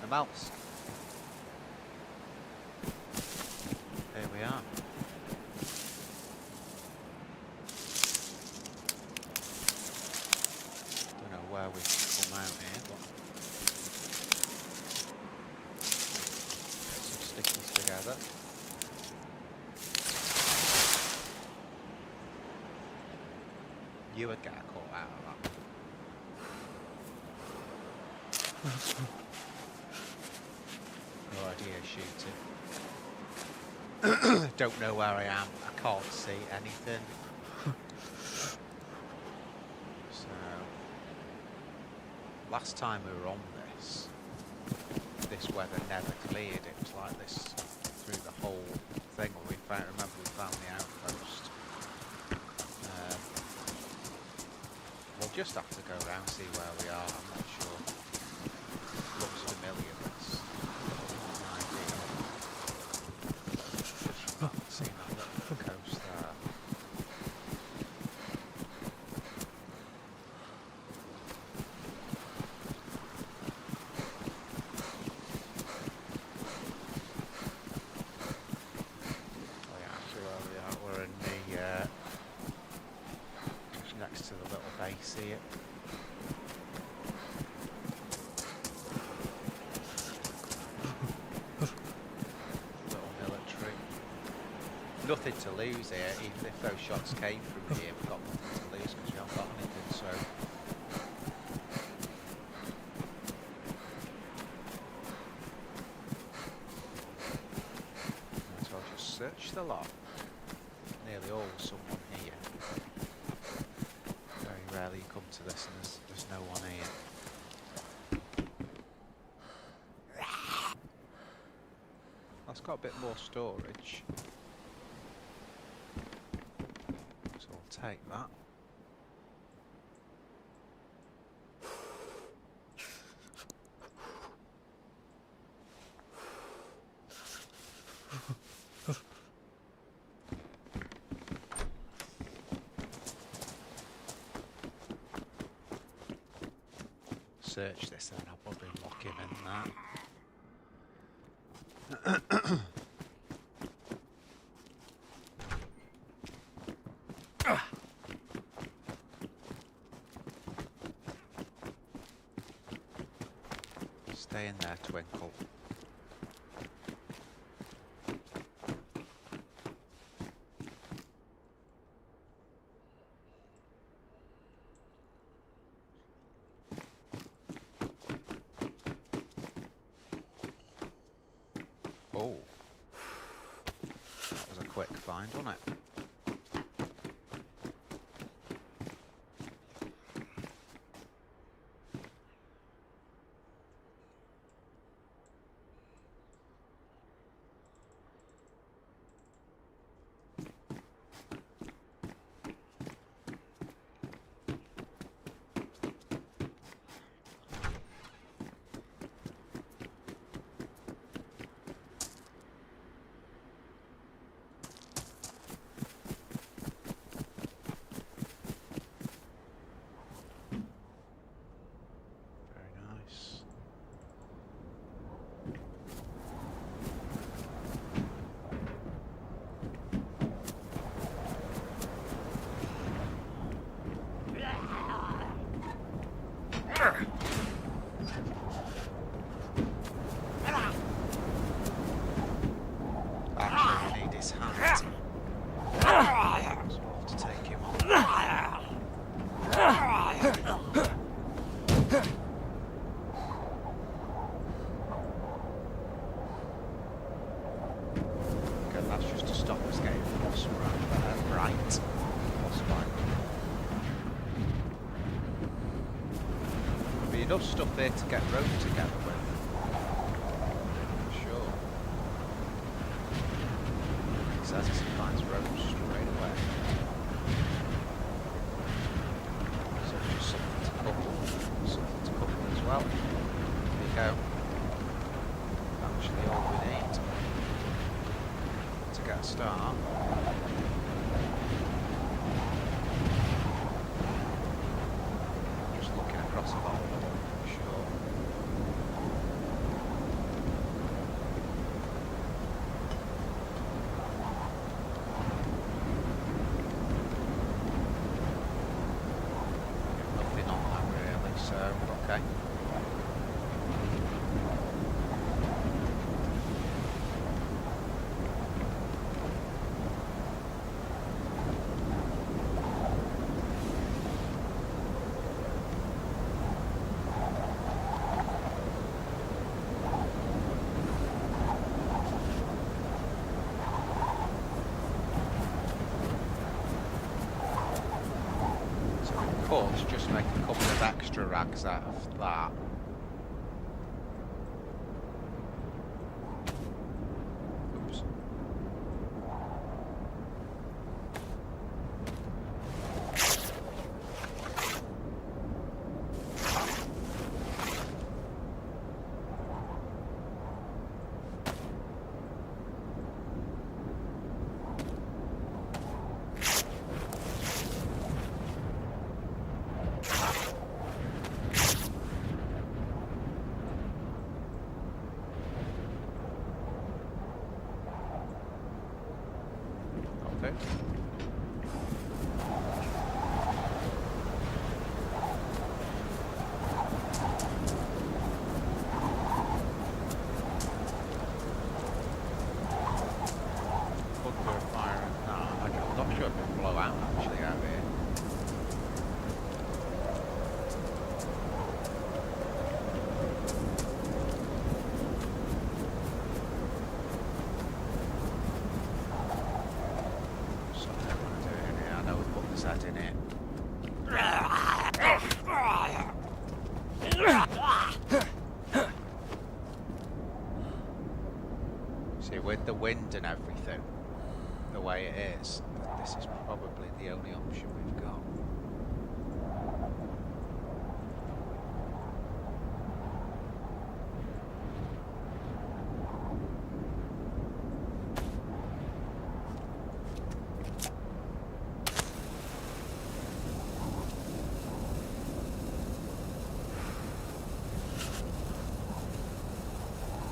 Namalsk. Here we are. Don't know where we've come out here, but get some stickies together. You would get a call out of that. No idea shooting. Don't know where I am. I can't see anything. So, last time we were on this weather never cleared. It was like this through the whole thing. When we found, remember we found the outpost. We'll just have to go around and see where we are. I'm not sure. Looks familiar, but it's no idea. Just seeing that little coast there. Oh yeah, actually where we are. We're in the just next to the little base here. Nothing to lose here, even if those shots came from here, we've got nothing to lose because we haven't got anything, so... Might as well just search the lot. Nearly all someone here. Very rarely you come to this and there's no one here. That's got a bit more storage. Take that. Search this and I'll probably lock him in that. Stay in there, Twinkle. Oh. That was a quick find, wasn't it? Enough stuff there to get rope together with. Sure. It says he finds rope straight away. So just something to couple. Something to couple as well. There you go. Actually all we need to get a start. Just looking across the bottom. course, just make a couple of extra rags out of that. Oops. Okay. Under fire and that. I'm not sure if it'll blow out actually out here. In it. See, with the wind and everything, the way it is, this is probably the only option we've got.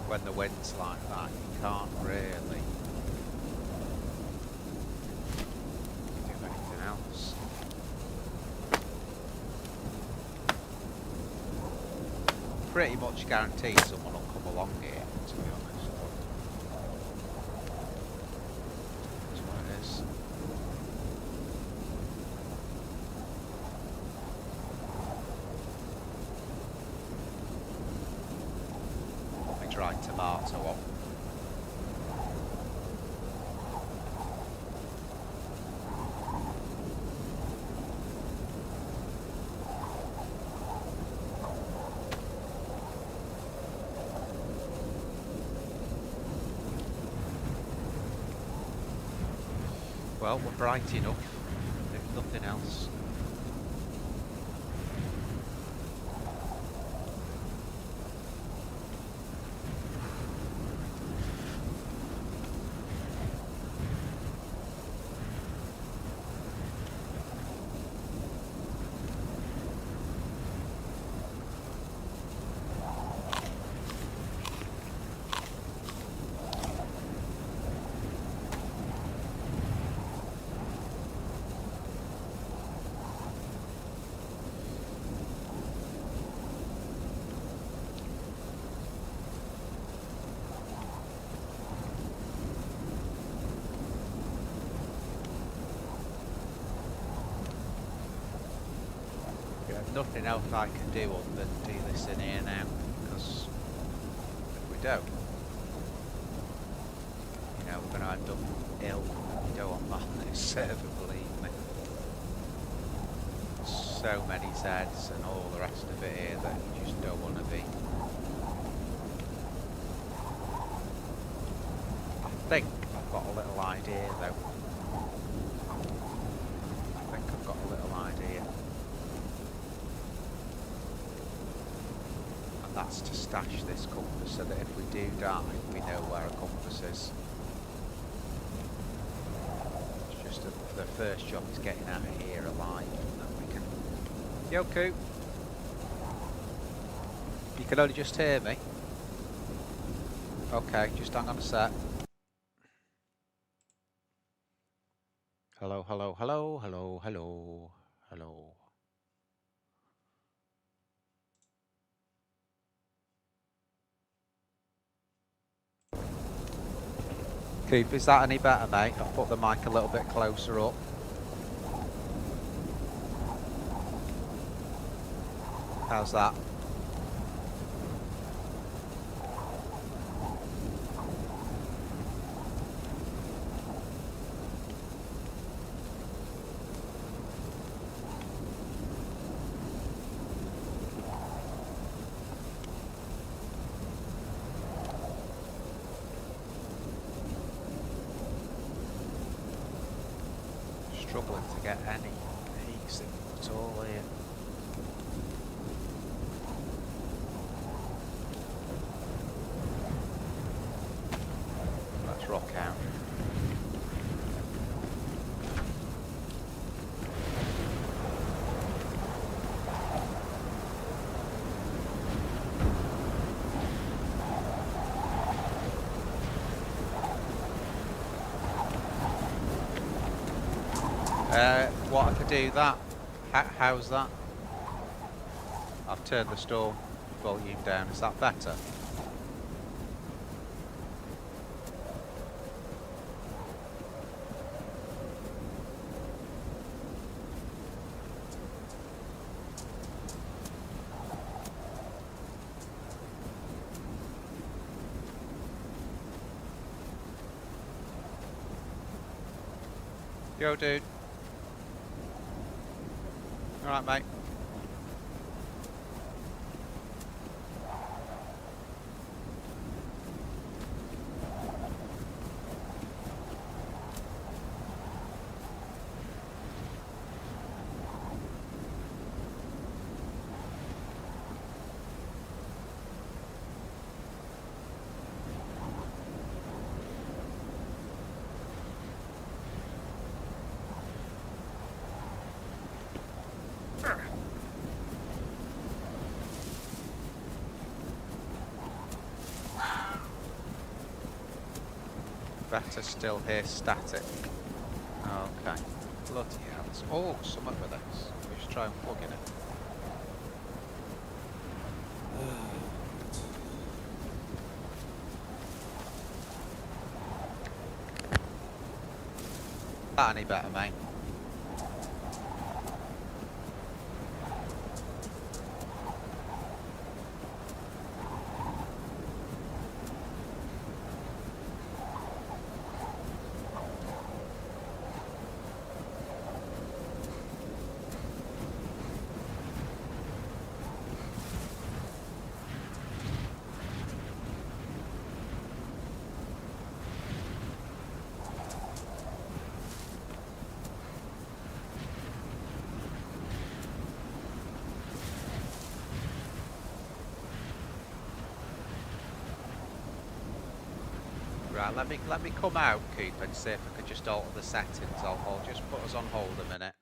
When the wind's like that, you can't really do anything else. Pretty much guaranteed someone will come along here, to be honest. That's what it is. Right, tomato on. Well, we're bright enough, if nothing else. Nothing else I can do other than do this in here now, because if we don't, you know, we're going to end up ill. You don't want that on this server, believe me. So many Zeds and all the rest of it here that you just don't want to be. I think I've got a little idea though. I think I've got a little idea. That's to stash this compass so that if we do die, we know where a compass is. It's just the first job is getting out of here alive, and then we can... Yoku! You can only just hear me. Okay, just hang on a sec. Hello, hello, hello, hello, hello, hello. Coop, is that any better, mate? I've put the mic a little bit closer up. How's that? struggling to get any signal at all here. Let's rock out. What I could do that? How's that? I've turned the store volume down. Is that better? Yo, dude. Alright, mate. Better still hear static. Okay. Bloody hell. Oh, something with this. We should try and plug in it. That any better, mate? Right, let me come out, Coop, and see if I can just alter the settings. I'll just put us on hold a minute.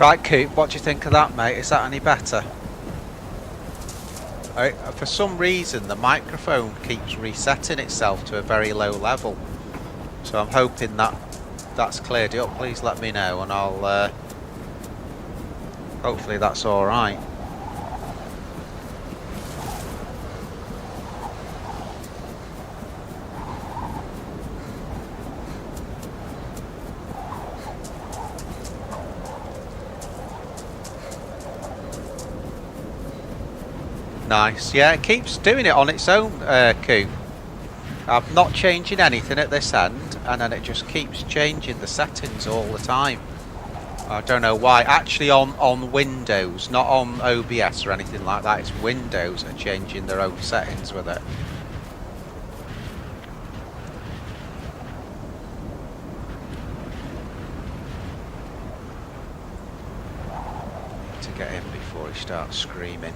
Right, Coop, what do you think of that, mate? Is that any better? For some reason, the microphone keeps resetting itself to a very low level. So I'm hoping that that's cleared it up. Please let me know, and I'll... hopefully that's alright. Nice. Yeah, it keeps doing it on its own, Coop. I'm not changing anything at this end, and then it just keeps changing the settings all the time. I don't know why. Actually on Windows, not on OBS or anything like that. It's Windows are changing their own settings with it. Need to get him before he starts screaming.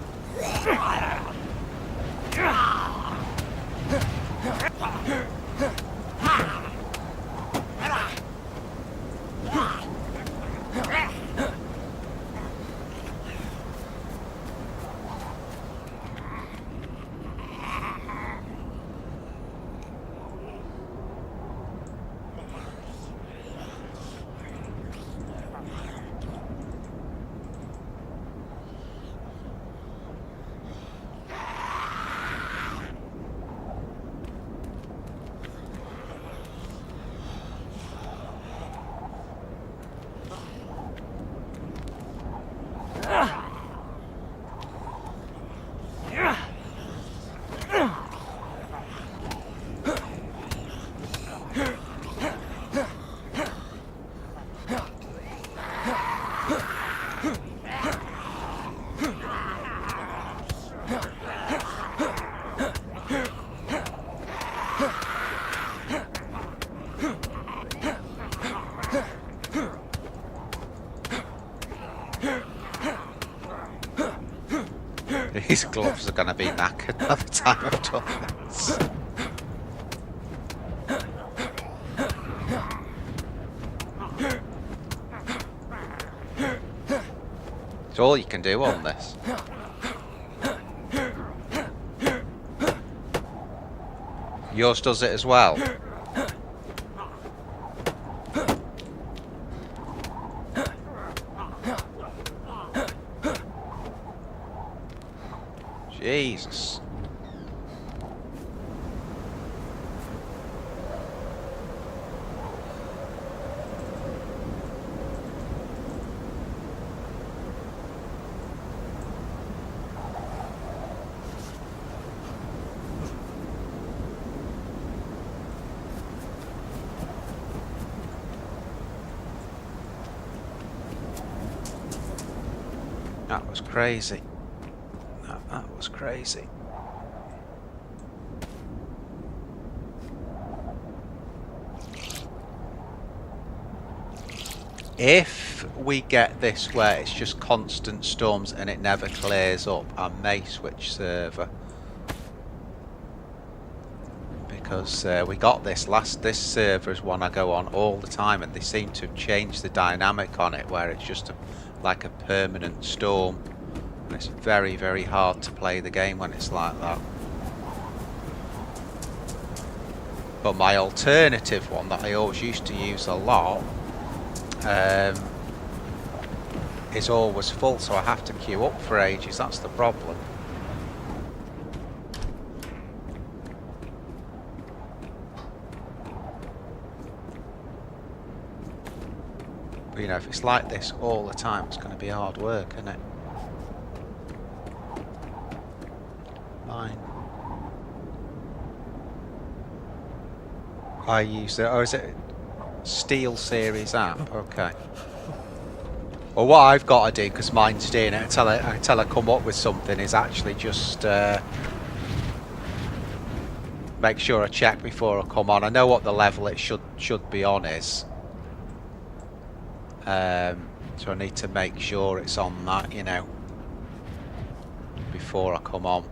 These gloves are going to be knackered by the time I've done this. It's all you can do on this. Yours does it as well. Jesus. That was crazy. That was crazy. If we get this where it's just constant storms and it never clears up, I may switch server. Because we got this server is one I go on all the time, and they seem to have changed the dynamic on it where it's just like a permanent storm. And it's very, very hard to play the game when it's like that. But my alternative one that I always used to use a lot is always full, so I have to queue up for ages. That's the problem. But you know, if it's like this all the time, it's going to be hard work, isn't it? Fine. I use it. Oh, is it Steel Series app? Okay. Well, what I've got to do, because mine's doing it until I come up with something, is actually just make sure I check before I come on. I know what the level it should be on is. So I need to make sure it's on that, you know, before I come on.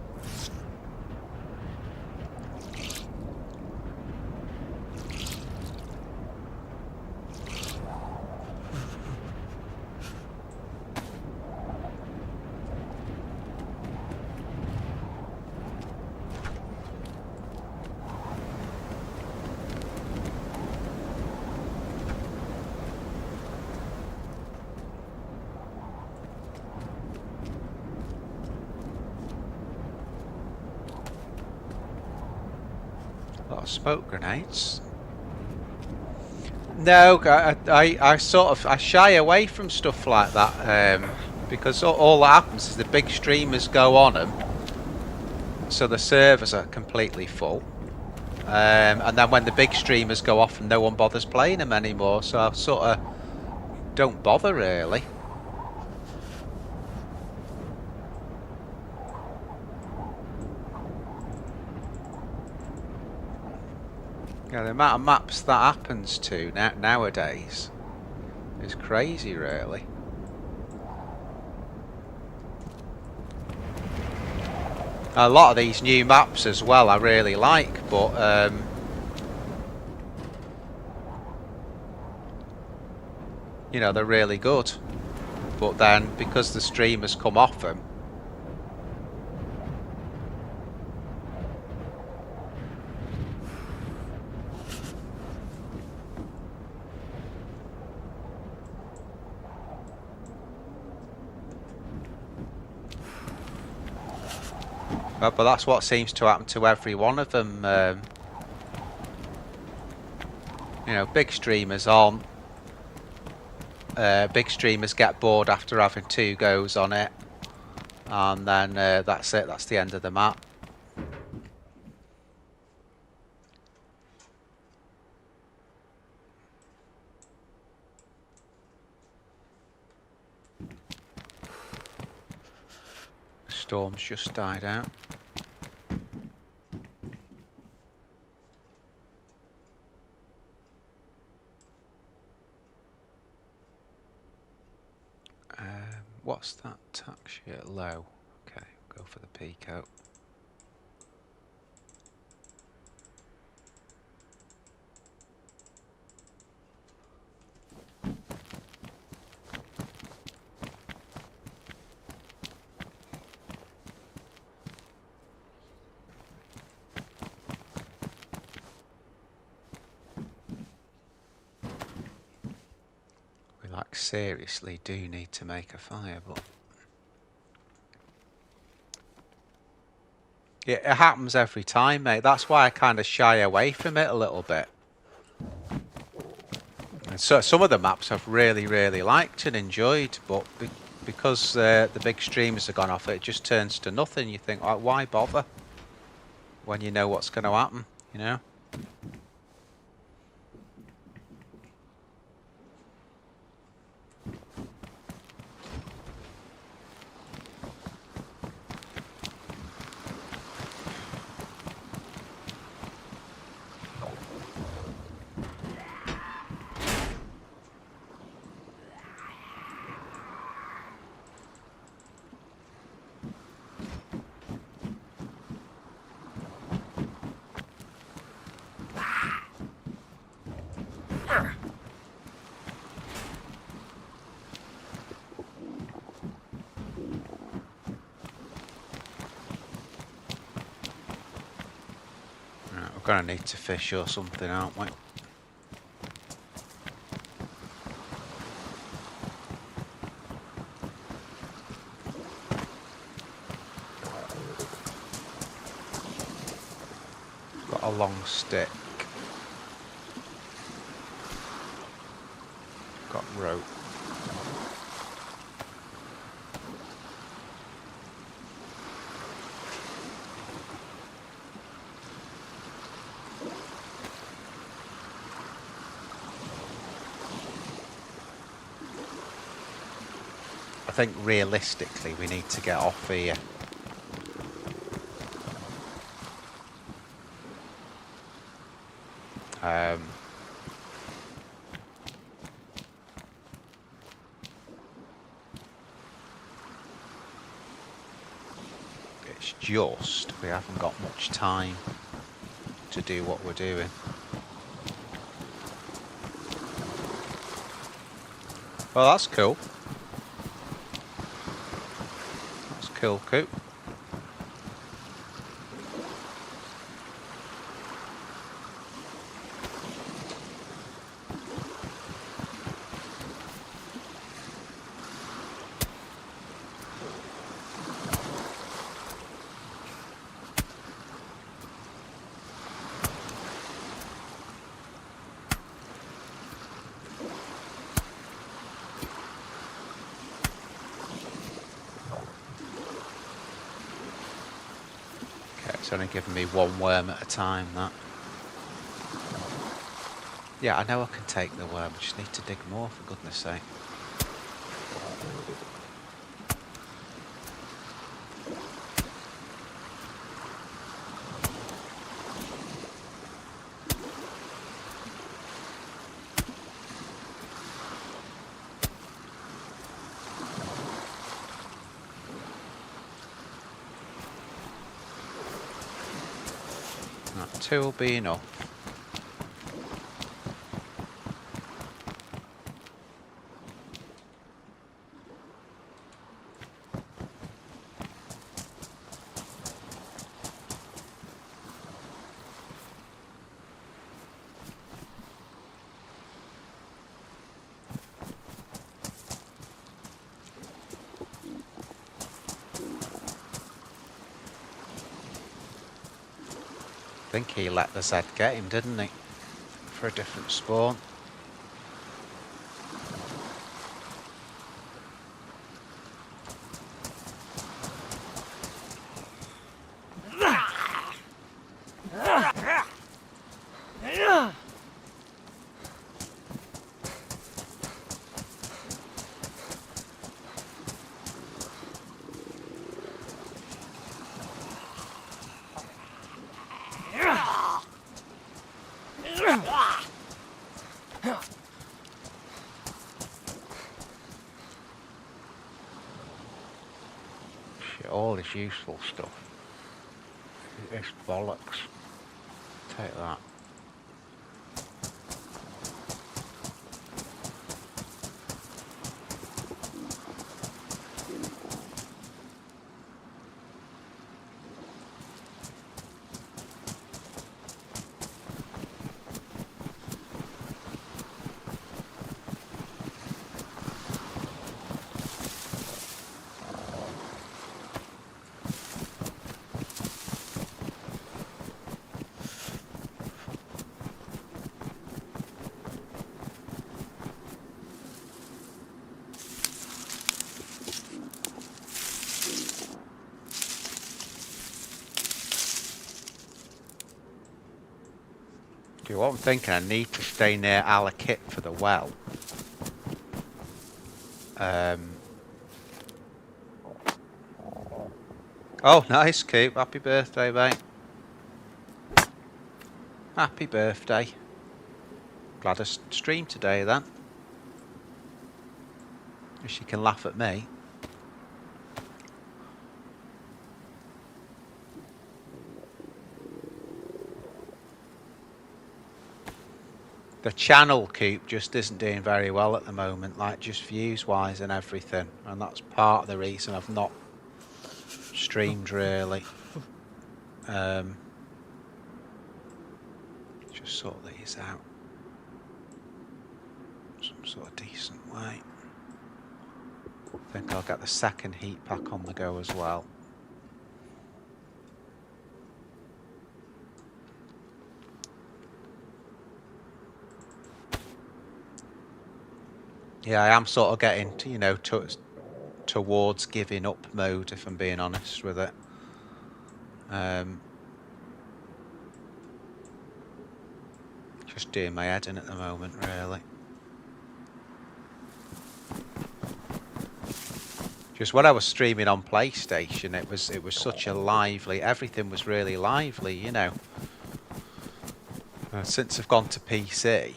A lot of smoke grenades. No, I sort of I shy away from stuff like that because all that happens is the big streamers go on them, so the servers are completely full, and then when the big streamers go off, no one bothers playing them anymore. So I sort of don't bother really. Yeah, the amount of maps that happens to nowadays is crazy, really. A lot of these new maps as well I really like, but you know, they're really good. But then because the streamers come off them, but that's what seems to happen to every one of them. You know, big streamers aren't. Big streamers get bored after having 2 goes on it, and then that's it. That's the end of the map. Storm's just died out. What's that tax year? Low. Okay, go for the Pico. Like, seriously do need to make a fire, but yeah, it happens every time, mate. That's why I kind of shy away from it a little bit. And so some of the maps I've really liked and enjoyed, but because the big streamers have gone off, it just turns to nothing. You think, oh, why bother when you know what's going to happen, you know? We're going to need to fish or something, aren't we? Got a long stick. Got rope. I think realistically we need to get off here. It's just we haven't got much time to do what we're doing. Well, that's cool. That's cool, Coop. It's only giving me one worm at a time, that. Yeah, I know I can take the worm, I just need to dig more, for goodness sake. Right, 2 will be enough. I think he let the Z get him, didn't he? For a different spawn. All this useful stuff. It's bollocks. Take that. Do what I'm thinking, I need to stay near Alakit for the well. Oh, nice, Coop. Happy birthday, mate. Happy birthday. Glad I streamed today, then. Wish you can laugh at me. The channel, Coop, just isn't doing very well at the moment, like just views-wise and everything. And that's part of the reason I've not streamed, really. Just sort these out. Some sort of decent way. I think I'll get the second heat pack on the go as well. Yeah, I am sort of getting to, you know, towards giving up mode, if I'm being honest with it. Just doing my head in at the moment, really. Just when I was streaming on PlayStation, it was such a lively. Everything was really lively, you know. Since I've gone to PC.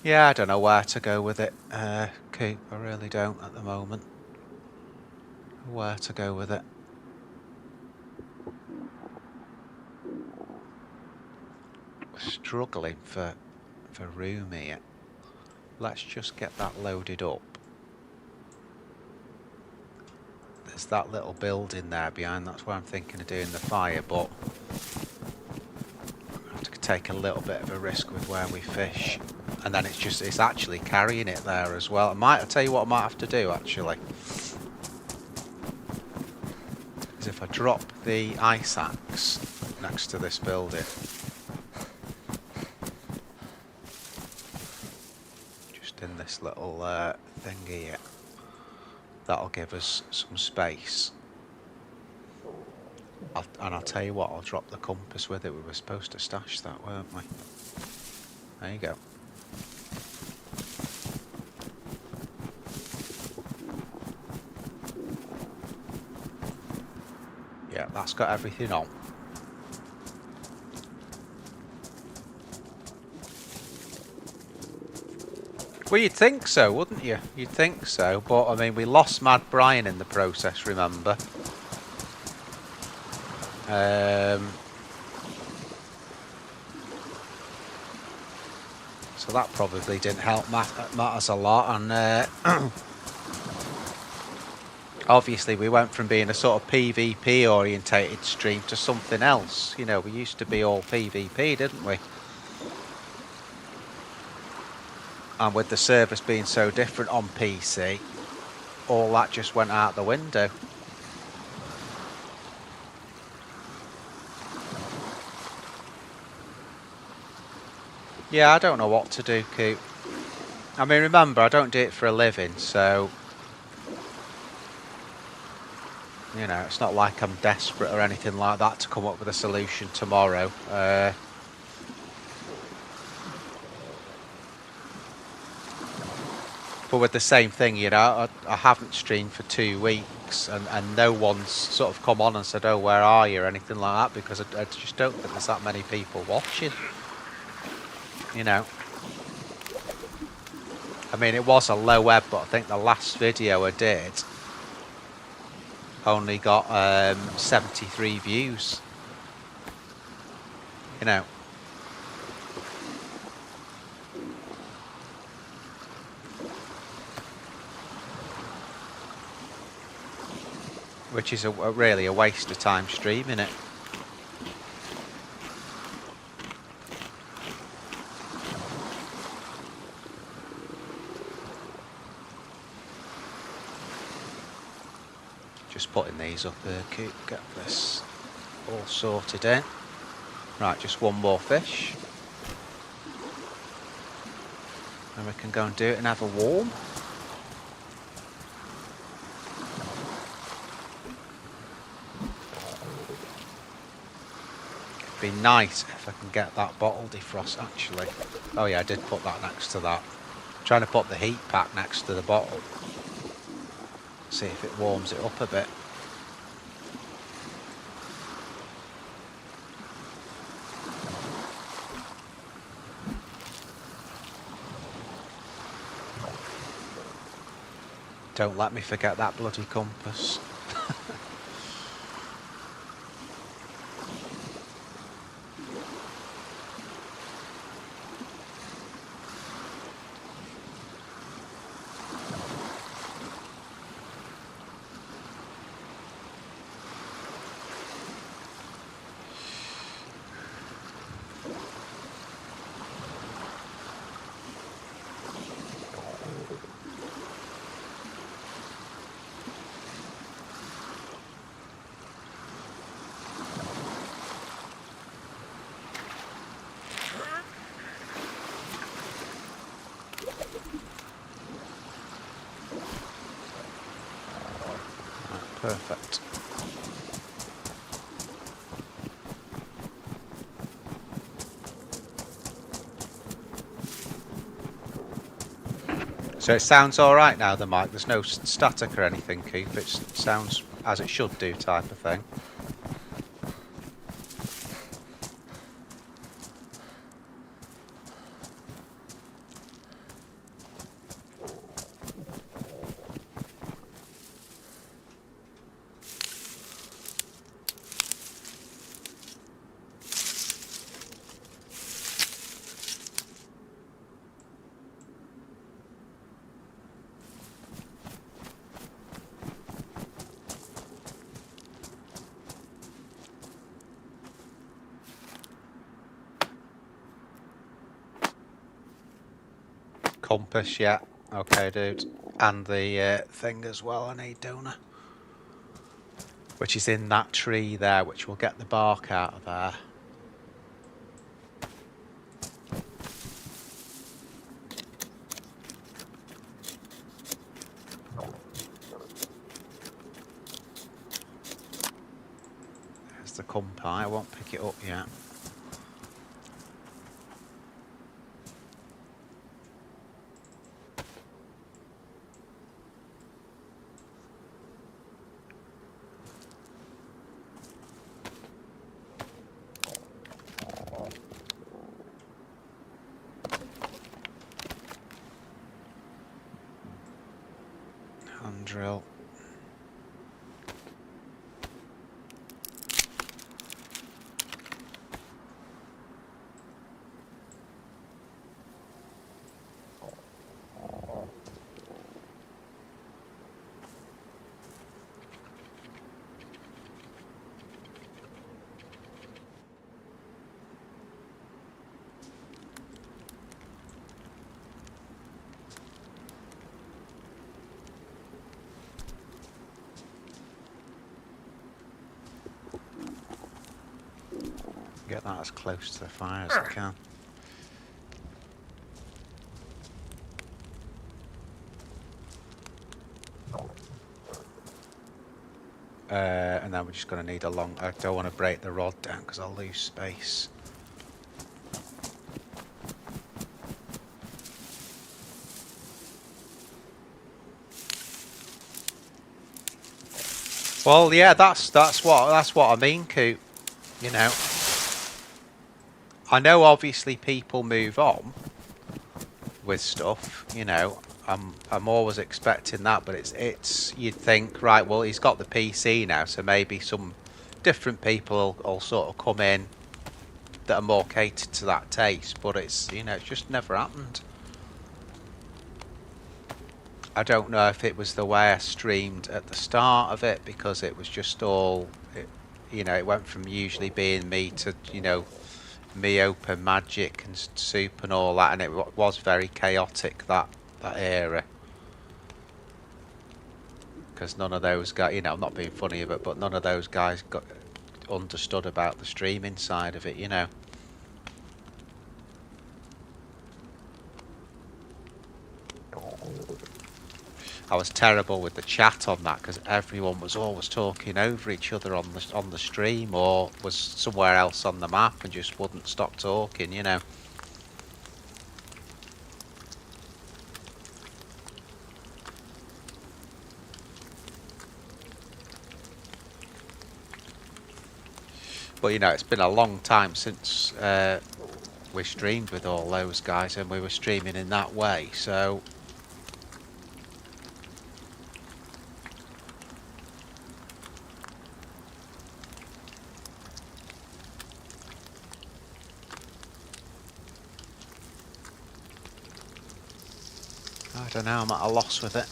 Yeah, I don't know where to go with it, Coop. I really don't at the moment. Where to go with it. Struggling for room here. Let's just get that loaded up. There's that little building there behind. That's where I'm thinking of doing the fire, but I have to take a little bit of a risk with where we fish. And then it's actually carrying it there as well. I'll tell you what I might have to do, actually. Is if I drop the ice axe next to this building. Just in this this little thing here. That'll give us some space. And I'll tell you what, I'll drop the compass with it. We were supposed to stash that, weren't we? There you go. Yeah, that's got everything on. Well, you'd think so, wouldn't you? You'd think so, but I mean, we lost Mad Brian in the process, remember? So that probably didn't help matters a lot, and obviously we went from being a sort of PvP orientated stream to something else. You know, we used to be all PvP, didn't we? And with the service being so different on PC, all that just went out the window. Yeah, I don't know what to do, Coop. I mean, remember, I don't do it for a living, so... You know, it's not like I'm desperate or anything like that to come up with a solution tomorrow. But with the same thing, you know, I haven't streamed for 2 weeks and no one's sort of come on and said, oh, where are you, or anything like that, because I just don't think there's that many people watching. You know. I mean, it was a low ebb, but I think the last video I did only got 73 views. You know. Which is really a waste of time streaming it. Just putting these up there, get this all sorted in. Right, just one more fish. And we can go and do it and have a warm. Be nice if I can get that bottle defrost actually. Oh yeah, I did put that next to that. I'm trying to put the heat pack next to the bottle. See if it warms it up a bit. Don't let me forget that bloody compass. Perfect. So it sounds all right now, the mic. There's no static or anything, Keith. It sounds as it should do, type of thing. Compass, yeah. Okay, dude. And the thing as well I need, don't I? Which is in that tree there, which will get the bark out of there. That's the compy. I won't pick it up yet. Hand drill. Get that as close to the fire as I can. And then we're just going to need a long... I don't want to break the rod down because I'll lose space. Well, yeah, that's what I mean, Coop. You know, I know obviously people move on with stuff. You know, I'm always expecting that, but it's you'd think, right? Well, he's got the PC now, so maybe some different people will sort of come in that are more catered to that taste. But it's, you know, it's just never happened. I don't know if it was the way I streamed at the start of it, because it was just all, you know, it went from usually being me to, you know, me open magic and soup and all that, and it was very chaotic, that era. Because none of those guys, you know, I'm not being funny but none of those guys understood about the streaming side of it, you know. I was terrible with the chat on that because everyone was always talking over each other on the stream, or was somewhere else on the map and just wouldn't stop talking, you know. But you know, it's been a long time since we streamed with all those guys, and we were streaming in that way, so. I don't know, I'm at a loss with it.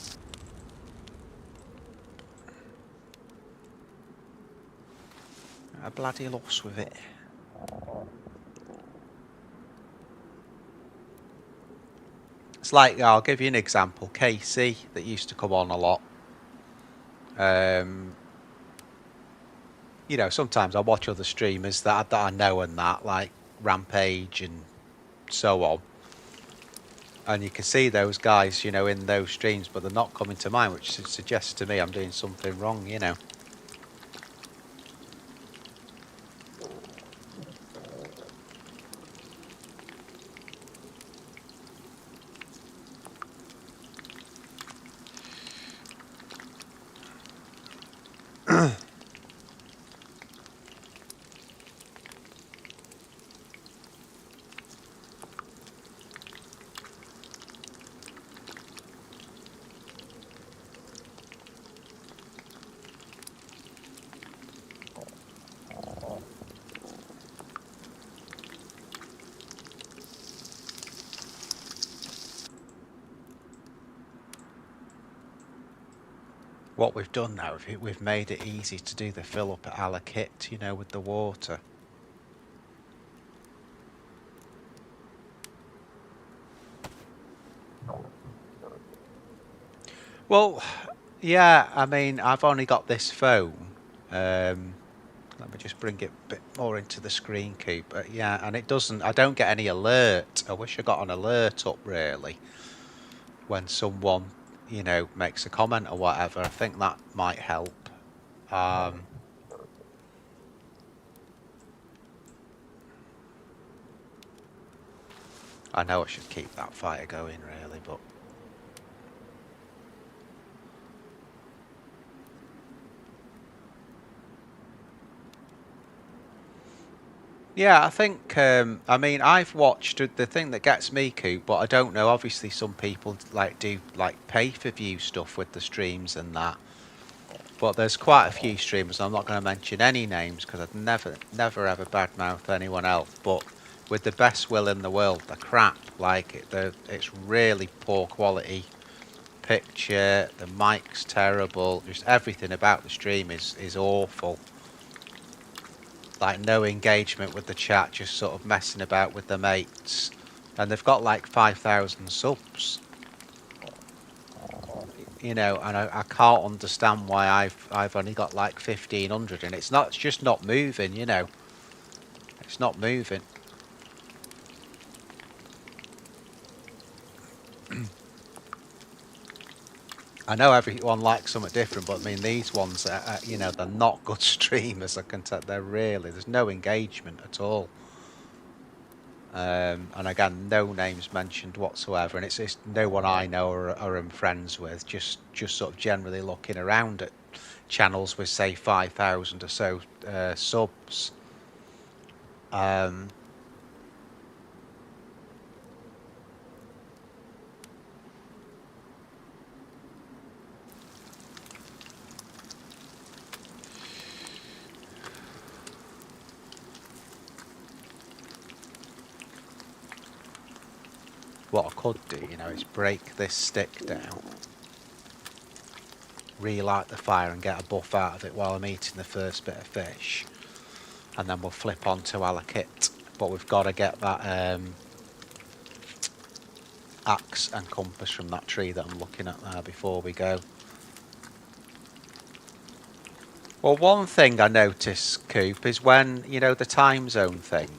A bloody loss with it. It's like, I'll give you an example. KC, that used to come on a lot. You know, sometimes I watch other streamers that I know and that, like Rampage and so on. And you can see those guys, you know, in those streams, but they're not coming to mine, which suggests to me I'm doing something wrong, you know. What we've done now, we've made it easy to do the fill up at Alakit, you know, with the water. Well, yeah, I mean, I've only got this phone. Let me just bring it a bit more into the screen, Coop. Yeah, and it doesn't, I don't get any alert. I wish I got an alert up, really, when someone, you know, makes a comment or whatever. I think that might help. I know I should keep that fire going really, but yeah, I think I mean I've watched the thing that gets me, Coop, but I don't know. Obviously, some people like do like pay for view stuff with the streams and that. But there's quite a few streamers. I'm not going to mention any names because I'd never ever badmouth anyone else. But with the best will in the world, they're crap. Like it's really poor quality picture. The mic's terrible. Just everything about the stream is awful. Like no engagement with the chat, just sort of messing about with the mates. And they've got like 5,000 subs. You know, and I can't understand why I've only got like 1,500, and it's just not moving. You know, it's not moving. I know everyone likes something different, but I mean these ones, you know, they're not good streamers. I can tell there's no engagement at all. And again, no names mentioned whatsoever, and it's no one I know or am friends with. Just sort of generally looking around at channels with say 5,000 or so subs. What I could do, you know, is break this stick down, relight the fire and get a buff out of it while I'm eating the first bit of fish, and then we'll flip on to our kit. But we've got to get that axe and compass from that tree that I'm looking at there before we go. Well, one thing I noticed, Coop, is when, you know, the time zone thing.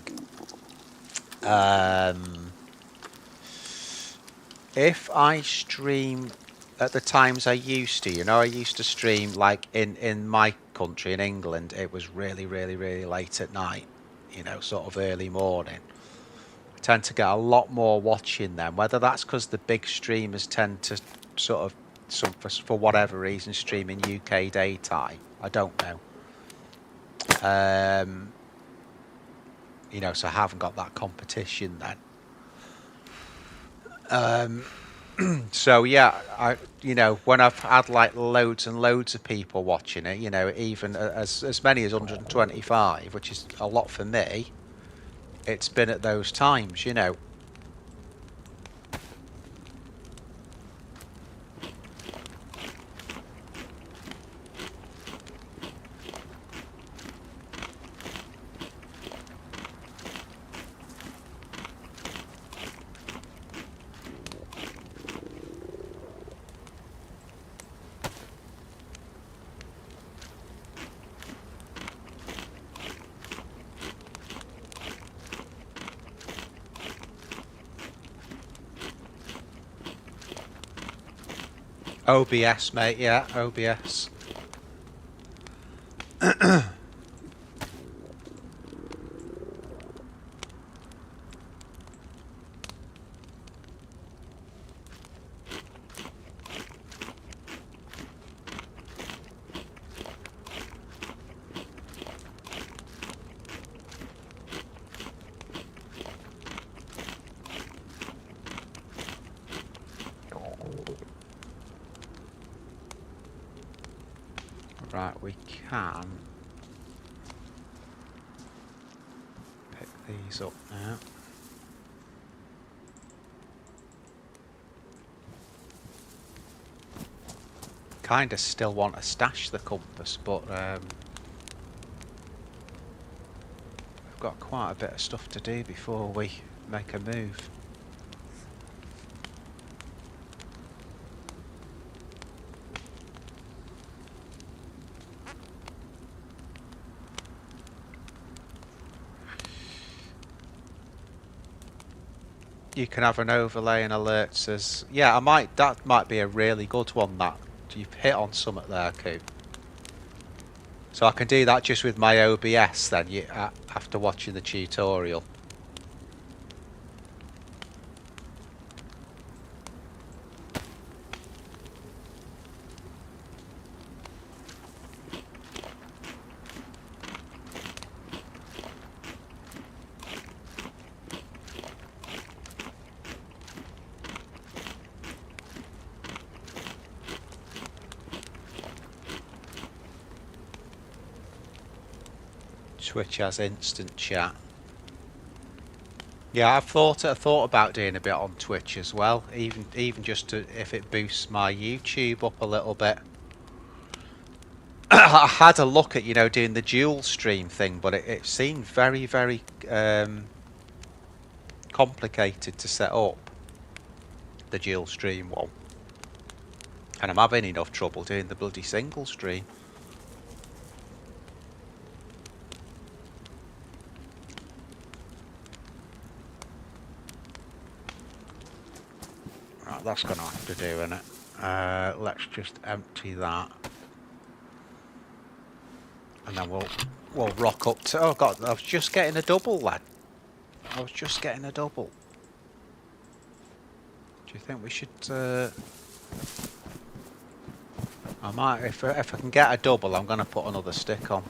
If I stream at the times I used to, you know, I used to stream like in my country, in England, it was really, really, really late at night, you know, sort of early morning. I tend to get a lot more watching then, whether that's because the big streamers tend to sort of, for whatever reason, stream in UK daytime. I don't know. You know, so I haven't got that competition then. So yeah, you know, when I've had like loads and loads of people watching it, you know, even as many as 125, which is a lot for me, it's been at those times, you know. OBS, mate, yeah, OBS. Right, we can pick these up now. Kinda still want to stash the compass, but we've got quite a bit of stuff to do before we make a move. You can have an overlay and alerts as yeah. That might be a really good one. That you've hit on something there, Coop. So I can do that just with my OBS then. After watching the tutorial. Twitch has instant chat. Yeah, I've thought about doing a bit on Twitch as well, even just to, if it boosts my YouTube up a little bit. I had a look at, you know, doing the dual stream thing, but it seemed very, very complicated to set up, the dual stream one. And I'm having enough trouble doing the bloody single stream. Right, that's going to have to do, isn't it? Let's just empty that. And then we'll rock up to... Oh, God, I was just getting a double, lad. I was just getting a double. Do you think we should... I might... If I can get a double, I'm going to put another stick on.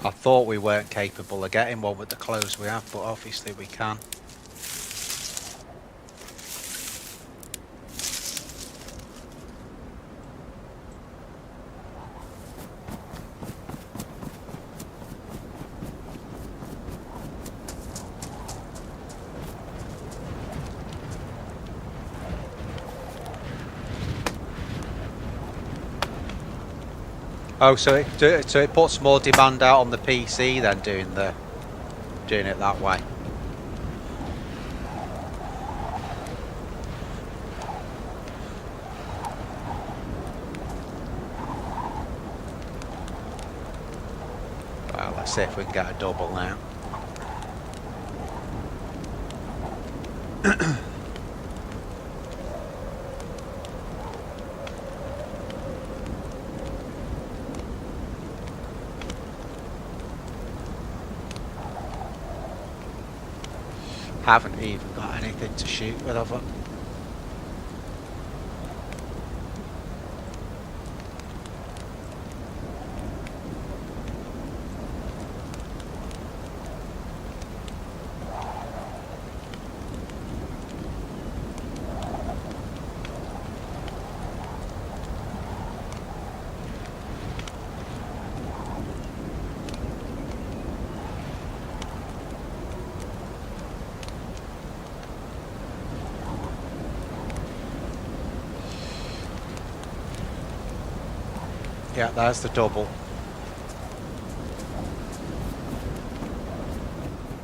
I thought we weren't capable of getting one with the clothes we have, but obviously we can. Oh, so it puts more demand out on the PC than doing it that way. Well, let's see if we can get a double now. Haven't even got anything to shoot with of it. Yeah, there's the double.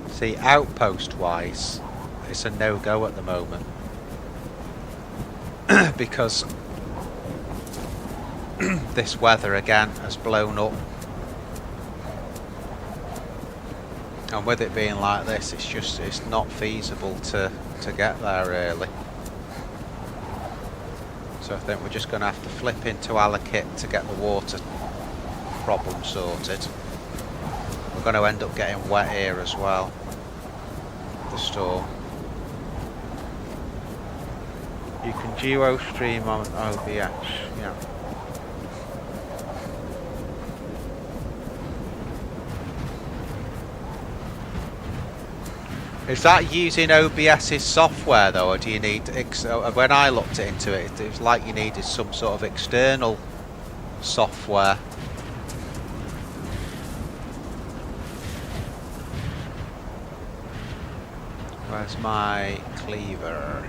See, outpost-wise, it's a no-go at the moment. Because this weather, again, has blown up. And with it being like this, it's not feasible to get there early. So I think we're just going to have to flip into Alakit to get the water problem sorted. We're going to end up getting wet here as well. The storm. You can duo stream on OBS, yeah. Is that using OBS's software though, or do you need... when I looked into it, it was like you needed some sort of external software. Where's my cleaver?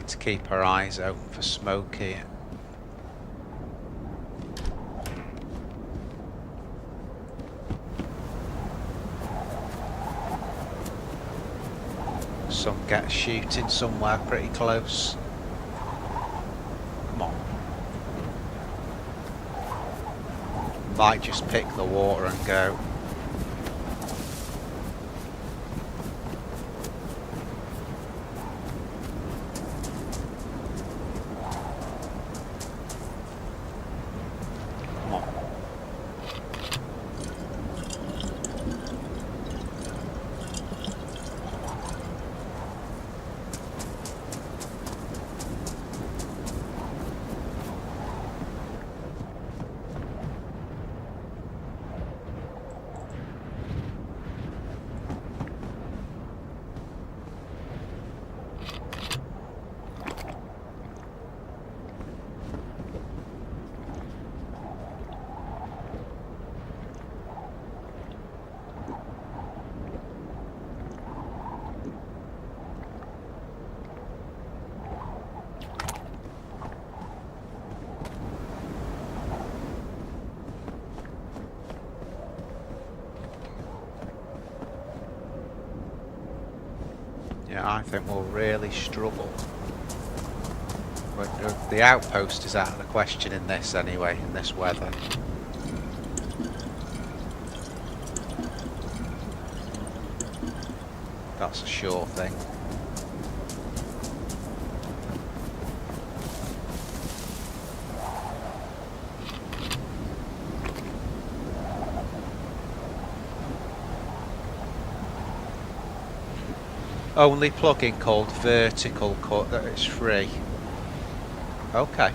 To keep our eyes open for smoke here. Some get shooting somewhere pretty close. Come on. Might just pick the water and go. Yeah, I think we'll really struggle. The outpost is out of the question in this anyway, in this weather. That's a sure thing. Only plugin called Vertical Cut that is free. Okay.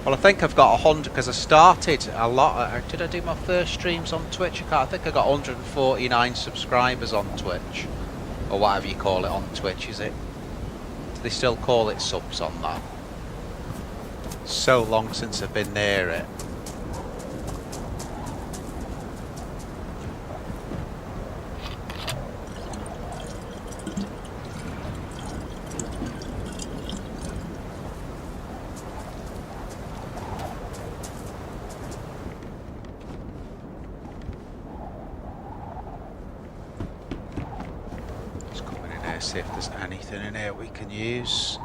Well, I think I've got 100 because I started a lot. Did I do my first streams on Twitch? I think I got 149 subscribers on Twitch, or whatever you call it on Twitch. Is it? Do they still call it subs on that? So long since I've been near it. See if there's anything in here we can use.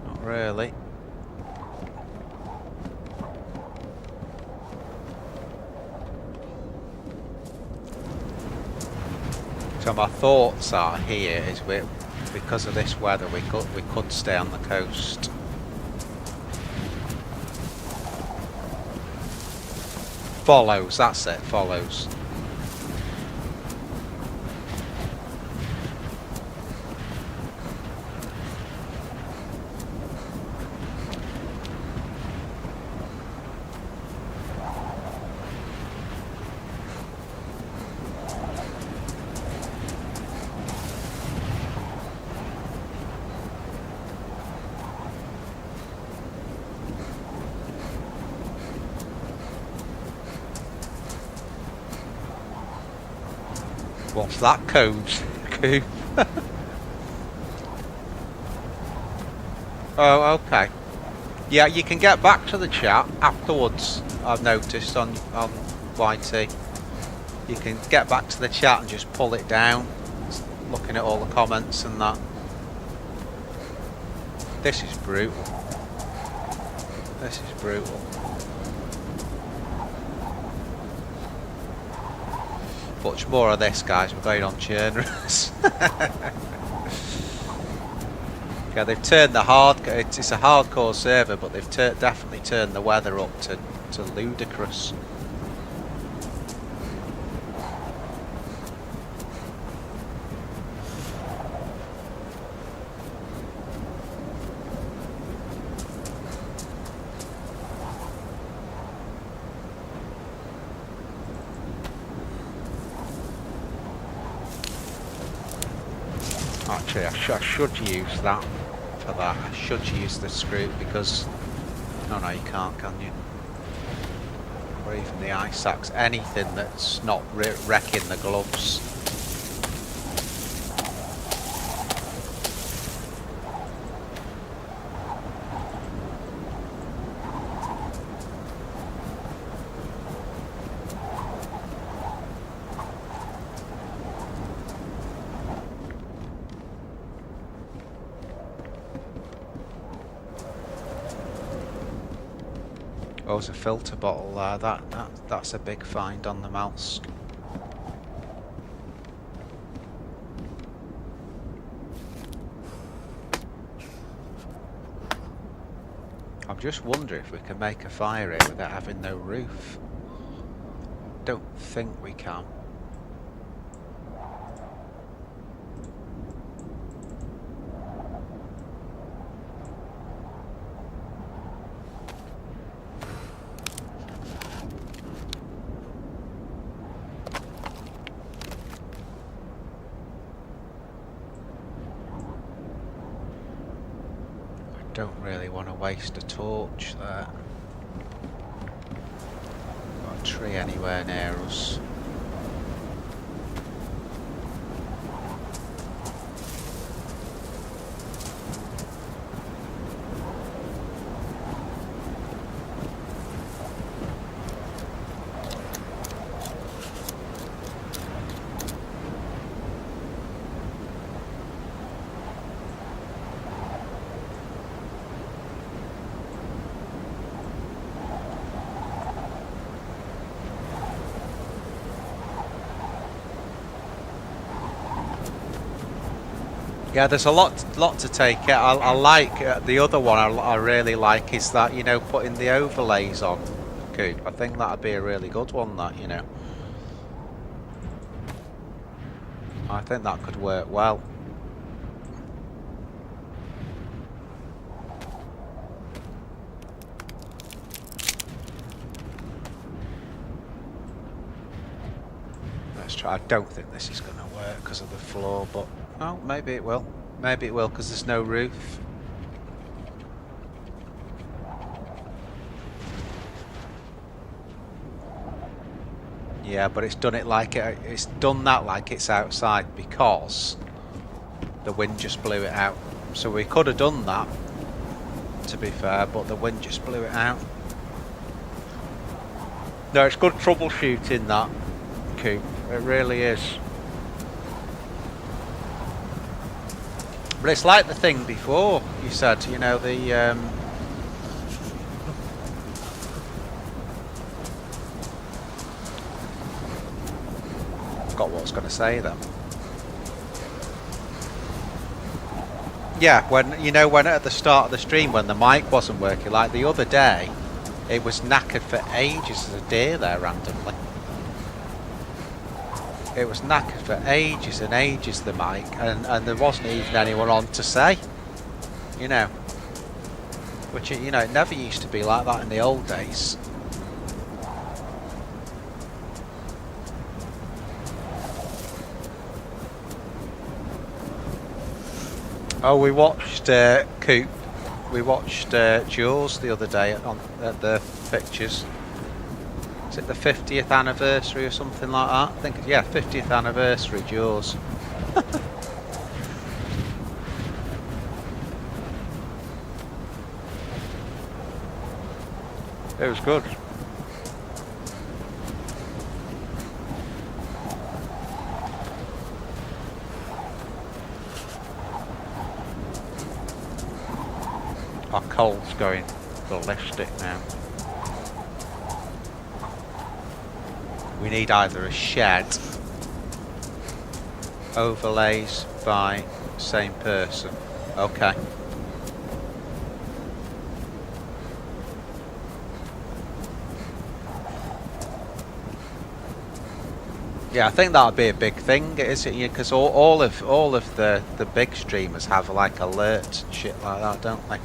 Not really. So my thoughts are here is because of this weather we could stay on the coast. Follows, that's it, follows. What's that code? Oh, okay. Yeah, you can get back to the chat afterwards, I've noticed on YT. You can get back to the chat and just pull it down, looking at all the comments and that. This is brutal. This is brutal. Much more of this, guys. We're going on journalists. Yeah, they've turned the it's a hardcore server, but they've definitely turned the weather up to ludicrous. Actually, I should use that for that. I should use the screw because... No, you can't, can you? Or even the ice axe. Anything that's not wrecking the gloves. Oh, there's a filter bottle there. That's a big find on the Namalsk. I'm just wondering if we can make a fire here without having no roof. Don't think we can. Don't really want to waste a torch there. Got a tree anywhere near us. Yeah, there's a lot to take it. I like the other one. I really like is that, you know, putting the overlays on, Coop. I think that'd be a really good one. That, you know, I think that could work well. Let's try. I don't think this is going to work because of the floor, but oh, maybe it will. Maybe it will because there's no roof. Yeah, but it's done it like it's done that like it's outside because the wind just blew it out. So we could have done that, to be fair, but the wind just blew it out. No, it's good troubleshooting that, Coop. It really is. But it's like the thing before, you said, you know, the forgot what I was going to say then. Yeah, when, you know, when at the start of the stream when the mic wasn't working, like the other day, it was knackered for ages. There's a deer there randomly. It was knackered for ages and ages, the mic, and there wasn't even anyone on to say, you know. Which, you know, it never used to be like that in the old days. Oh, we watched Coop. We watched Jaws the other day at the pictures. Is it the 50th anniversary or something like that? I think, yeah, 50th anniversary Jaws. It was good. Our coal's going ballistic now. We need either a shed, overlays by same person. Okay. Yeah, I think that'll be a big thing, isn't it? Because all of the big streamers have like alerts and shit like that, don't they?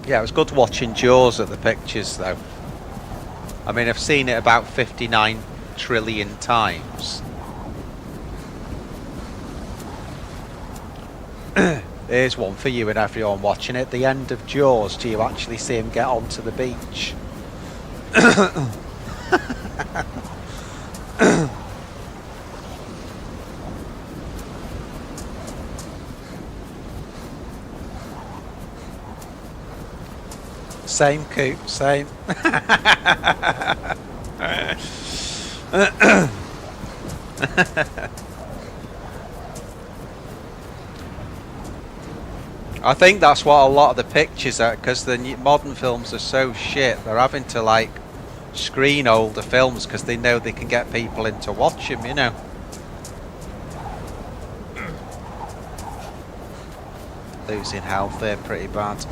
Yeah, it was good watching Jaws at the pictures though. I mean, I've seen it about 59 trillion times. Here's one for you and everyone watching it. The end of Jaws, do you actually see him get onto the beach? Same, Coop, same. I think that's what a lot of the pictures are, because the modern films are so shit, they're having to like screen older films because they know they can get people in to watch them, you know. Losing health there pretty bad.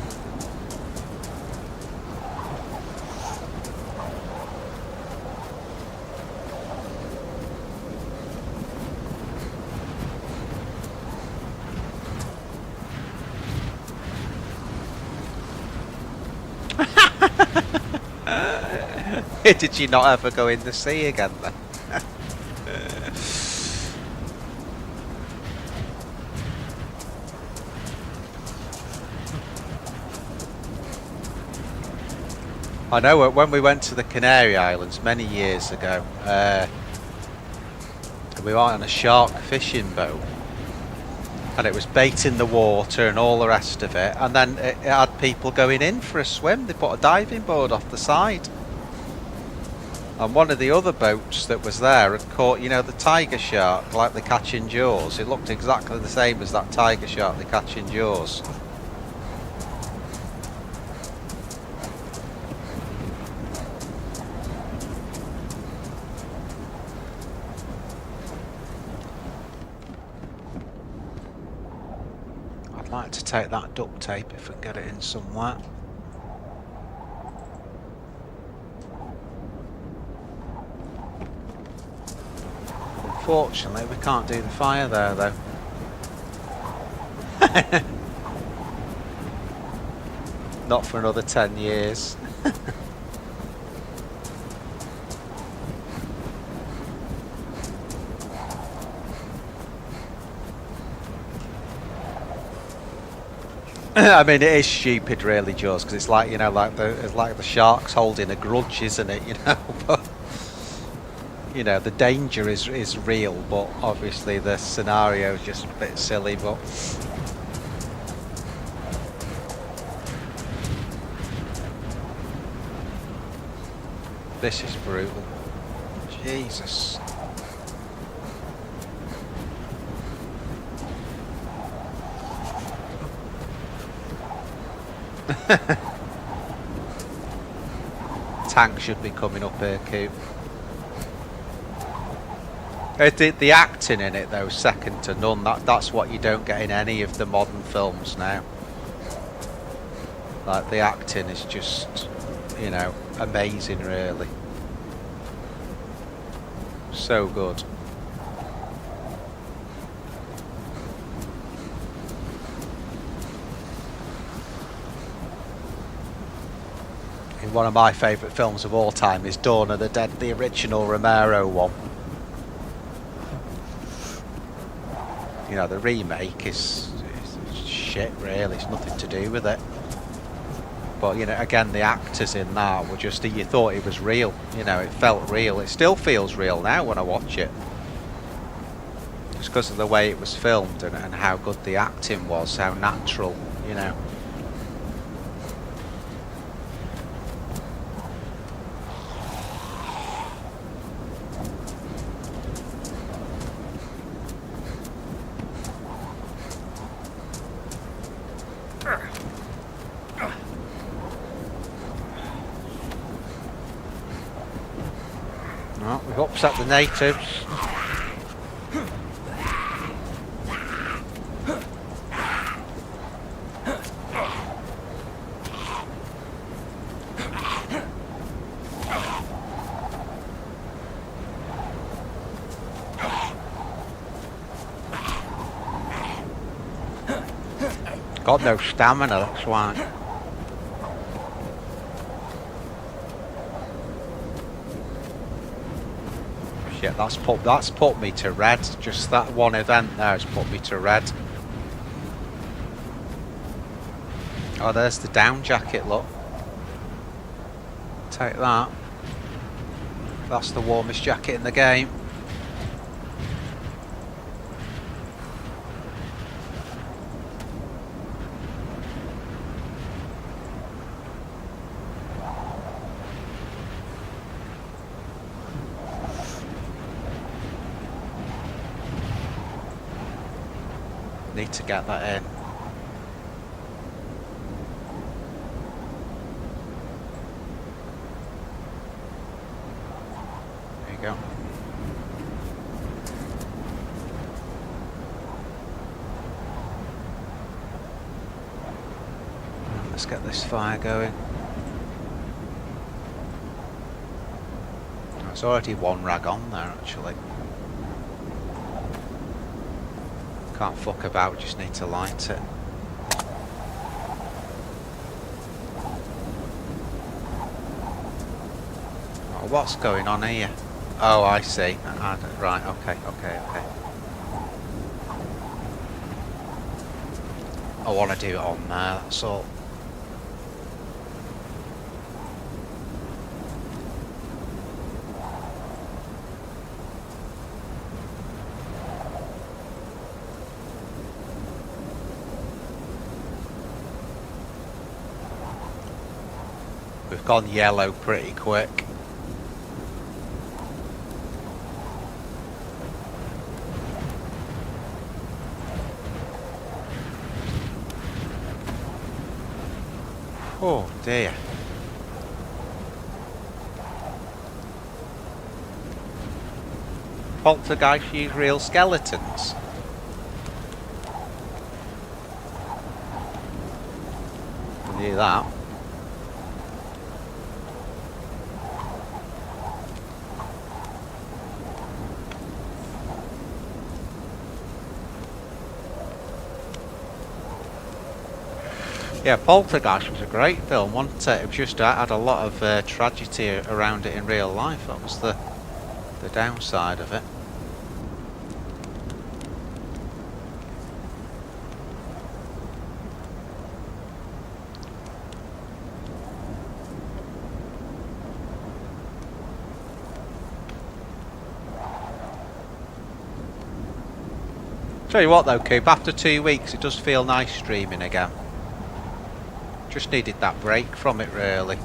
Did you not ever go in the sea again then? I know when we went to the Canary Islands many years ago, we went on a shark fishing boat and it was bait in the water and all the rest of it, and then it had people going in for a swim. They put a diving board off the side. And one of the other boats that was there had caught, you know, the tiger shark, like they catch in Jaws. It looked exactly the same as that tiger shark they catch in Jaws. like to take that duct tape if I can get it in somewhere. Unfortunately, we can't do the fire there though. Not for another 10 years. I mean, it is stupid, really, Jaws, because it's like, you know, it's like the shark's holding a grudge, isn't it? You know, but you know, the danger is real, but obviously the scenario is just a bit silly. But this is brutal. Jesus. Tank should be coming up here, Coop. The acting in it though, second to none. That's what you don't get in any of the modern films now. Like, the acting is just, you know, amazing, really. So good. One of my favourite films of all time is Dawn of the Dead, the original Romero one. You know, the remake is shit, really. It's nothing to do with it. But, you know, again, the actors in that were just, you thought it was real. You know, it felt real. It still feels real now when I watch it. Just because of the way it was filmed and how good the acting was, how natural, you know. Well, we've upset the natives. Got no stamina, that's why. Shit, that's put me to red. Just that one event there has put me to red. Oh, there's the down jacket, look. Take that. That's the warmest jacket in the game. Need to get that in. There you go. Let's get this fire going. There's already one rag on there, actually. Can't fuck about, just need to light it. Oh, what's going on here? Oh, I see. Right, okay. I want to do it on there, that's all. We've gone yellow pretty quick. Oh dear. Poltergeist use real skeletons. you that. Yeah, Poltergeist was a great film, wasn't it? It was just had a lot of tragedy around it in real life. That was the downside of it. Tell you what though, Coop, after 2 weeks it does feel nice streaming again. Just needed that break from it, really.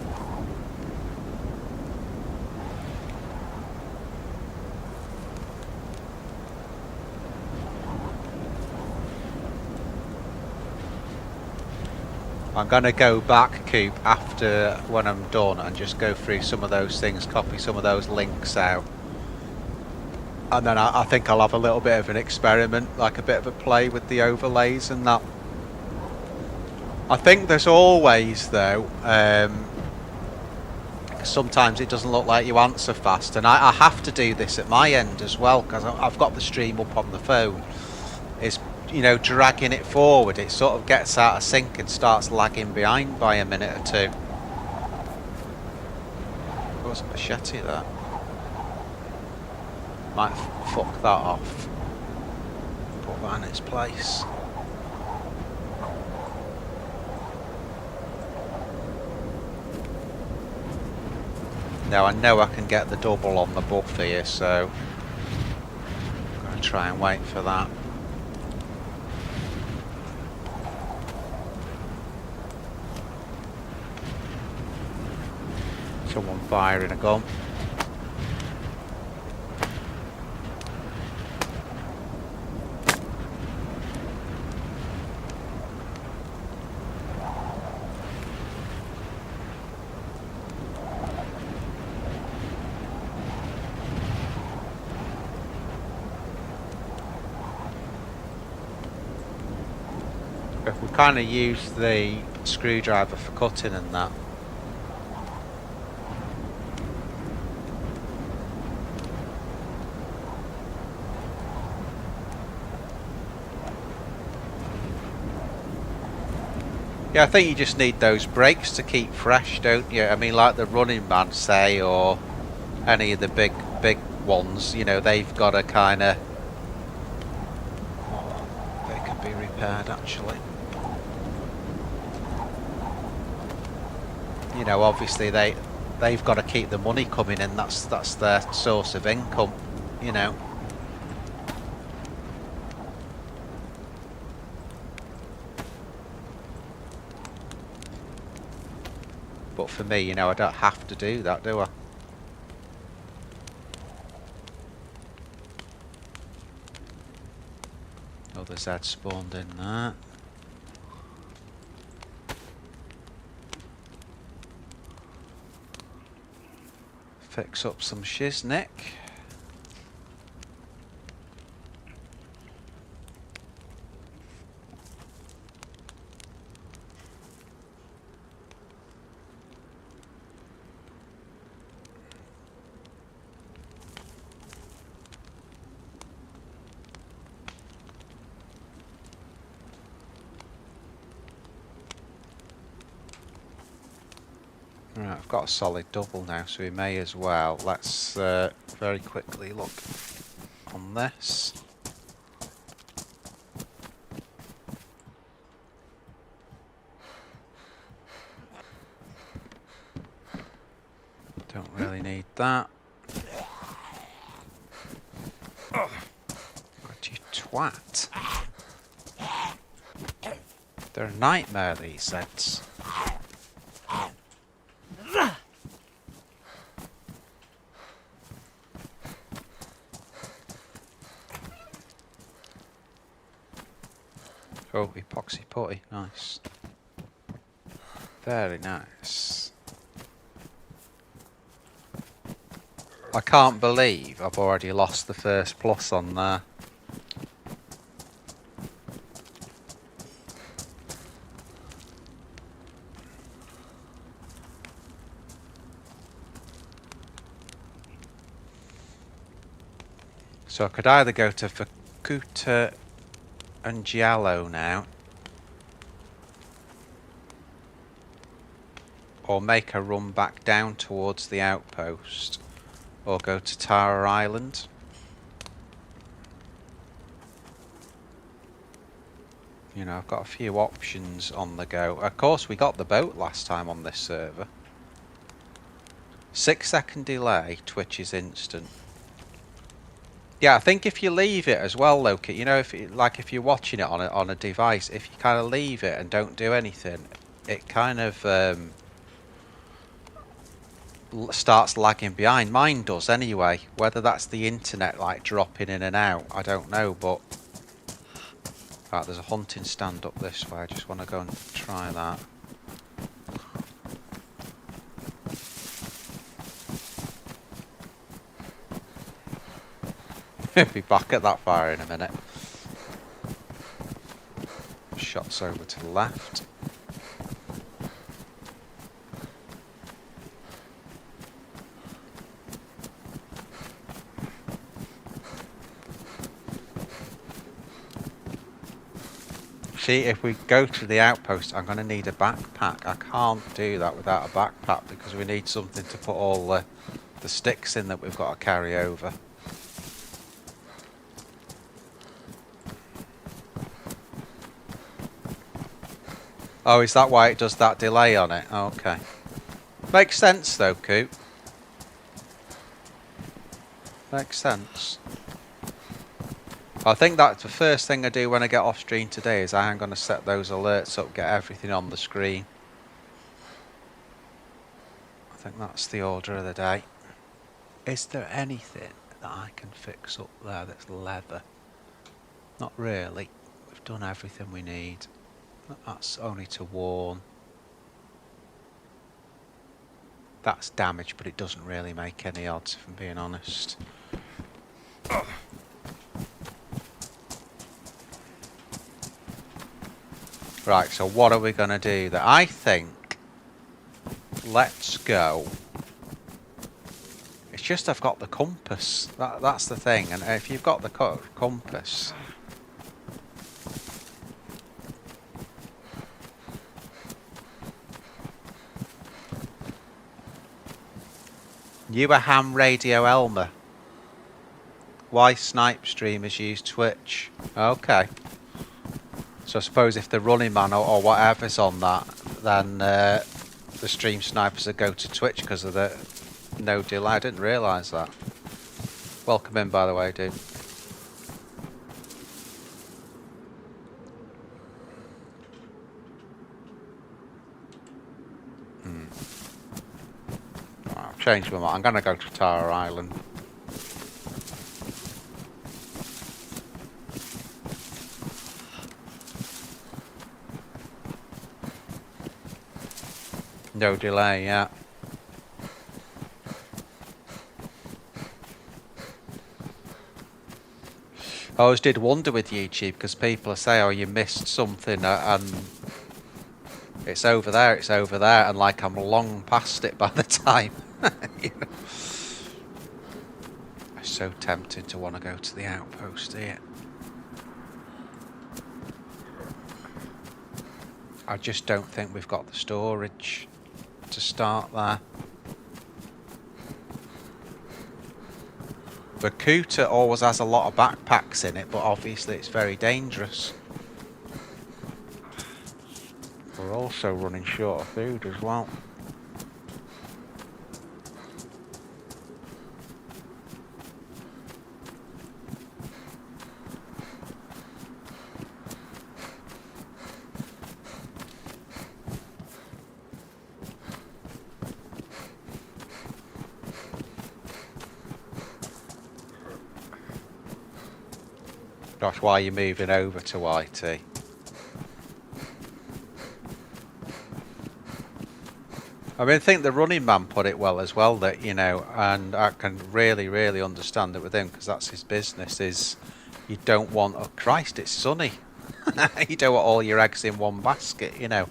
I'm going to go back, Coop, after when I'm done and just go through some of those things, copy some of those links out. And then I think I'll have a little bit of an experiment, like a bit of a play with the overlays and that. I think there's always, though, sometimes it doesn't look like you answer fast, and I have to do this at my end as well, because I've got the stream up on the phone. Is, you know, dragging it forward, it sort of gets out of sync and starts lagging behind by a minute or two. There was a machete there. Might fuck that off. Put that in its place. Now I know I can get the double on the buff here, so I'm going to try and wait for that. Someone firing a gun. We kind of use the screwdriver for cutting and that. Yeah, I think you just need those brakes to keep fresh, don't you? I mean, like the Running Man, say, or any of the big ones, you know, they've got a kind of... They could be repaired, actually. You know, obviously they've got to keep the money coming in. That's their source of income, you know. But for me, you know, I don't have to do that, do I? Others had spawned in there. Fix up some shiznick. Right, I've got a solid double now, so we may as well. Let's very quickly look on this. Don't really need that. Oh, God, you twat. They're a nightmare, these sets. Oh, epoxy putty, nice. Very nice. I can't believe I've already lost the first plus on there. So I could either go to Vorkuta and Giallo now, or make a run back down towards the outpost, or go to Tara Island. You know, I've got a few options on the go. Of course, we got the boat last time on this server. 6-second delay, Twitch is instant. Yeah, I think if you leave it as well, Loki, you know, if you're watching it on a device, if you kind of leave it and don't do anything, it kind of starts lagging behind. Mine does anyway. Whether that's the internet like dropping in and out, I don't know, but right, there's a hunting stand up this way. I just want to go and try that. Be back at that fire in a minute. Shots over to the left. See, if we go to the outpost, I'm going to need a backpack. I can't do that without a backpack because we need something to put all the sticks in that we've got to carry over. Oh, is that why it does that delay on it? Oh, okay. Makes sense though, Coop. Makes sense. I think that's the first thing I do when I get off stream today is I'm going to set those alerts up, get everything on the screen. I think that's the order of the day. Is there anything that I can fix up there that's leather? Not really. We've done everything we need. That's only to warn. That's damage, but it doesn't really make any odds, if I'm being honest. Right, so what are we going to do there? I think let's go. It's just I've got the compass. That's the thing. And if you've got the compass... You a ham radio Elmer. Why snipe streamers use Twitch? Okay. So I suppose if the running man or whatever's on that, then the stream snipers would go to Twitch because of the no delay. I didn't realise that. Welcome in, by the way, dude. I'll change my mind. I'm going to go to Tara Island. No delay, yeah. I always did wonder with YouTube because people say, oh, you missed something and it's over there, and like I'm long past it by the time. You know? I'm so tempted to want to go to the outpost here. I just don't think we've got the storage to start there. Vorkuta always has a lot of backpacks in it, but obviously it's very dangerous. We're also running short of food as well. Gosh, why are you moving over to IT? I mean, I think the running man put it well as well, that, you know, and I can really, really understand it with him, because that's his business, is you don't want, oh Christ, it's sunny. You don't want all your eggs in one basket, you know.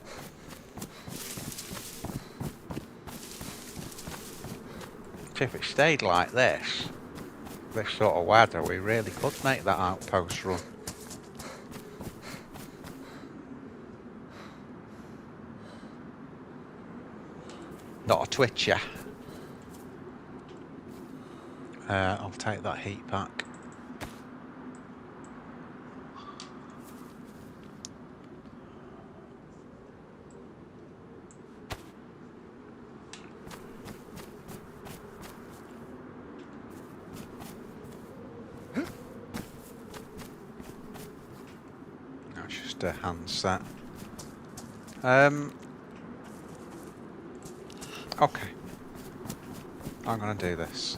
If it stayed like this, this sort of weather, we really could make that outpost run. Not a twitcher. I'll take that heat pack. That's just a handset. Okay. I'm gonna do this.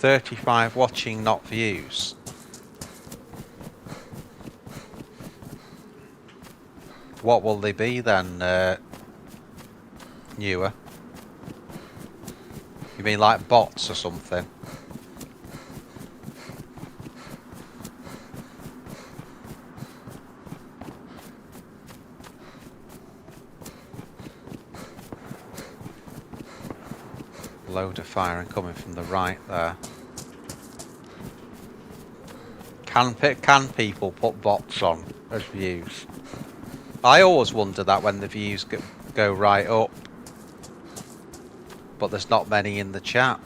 $35 watching, not views. What will they be then, newer? You mean like bots or something? Load of firing coming from the right there. Can people put bots on as views? I always wonder that when the views go right up, but there's not many in the chat.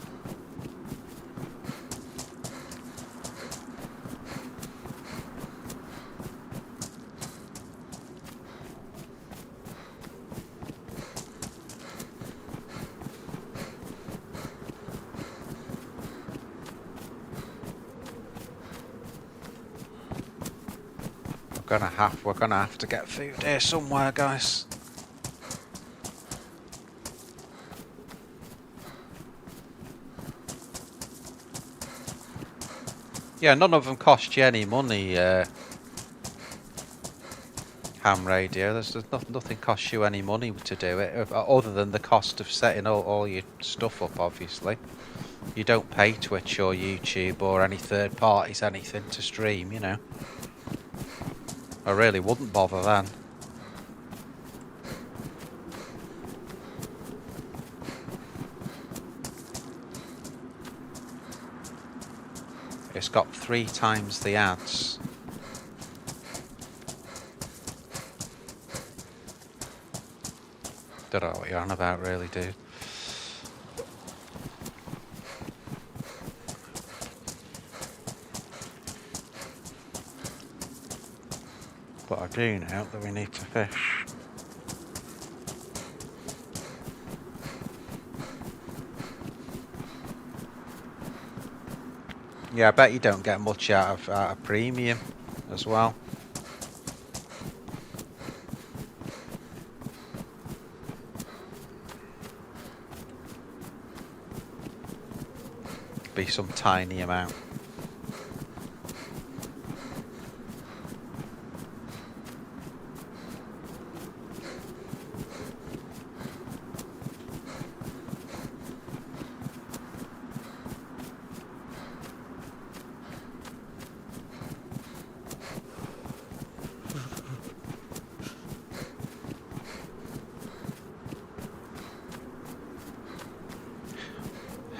We're gonna have to get food here somewhere, guys. Yeah, none of them cost you any money, ham radio. There's nothing costs you any money to do it, other than the cost of setting all your stuff up, obviously. You don't pay Twitch or YouTube or any third parties anything to stream, you know. I really wouldn't bother then. It's got 3 times the ads. Don't know what you're on about, really, dude. But I do know that we need to fish. Yeah, I bet you don't get much out of premium as well. Be some tiny amount.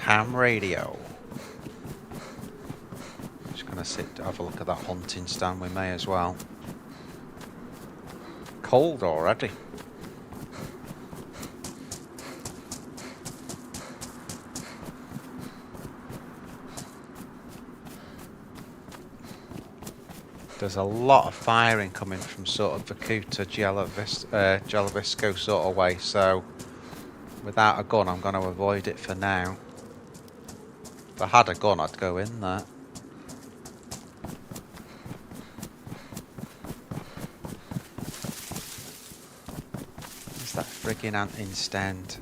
Ham radio. Just gonna have a look at that hunting stand. We may as well. Cold already. There's a lot of firing coming from sort of Vakuta, Jelavisco sort of way, so without a gun I'm going to avoid it for now. If I had a gun I'd go in there. Where's that friggin' hunting stand?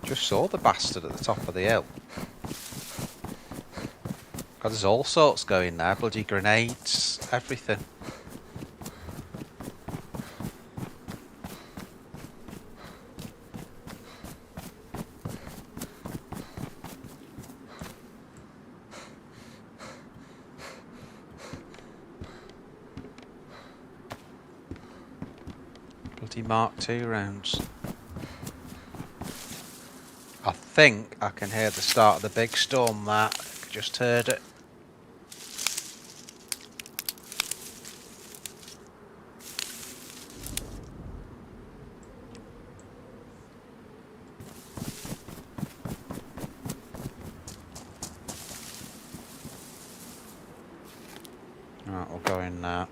Just saw the bastard at the top of the hill. God, there's all sorts going there, bloody grenades, everything. bloody Mark II rounds. I think I can hear the start of the big storm there. Just heard it. Right, we'll go in now.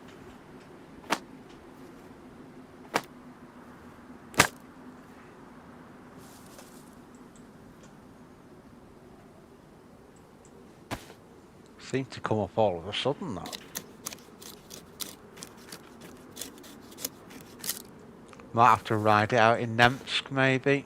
Seemed to come up all of a sudden, that. Might have to ride it out in Namalsk, maybe.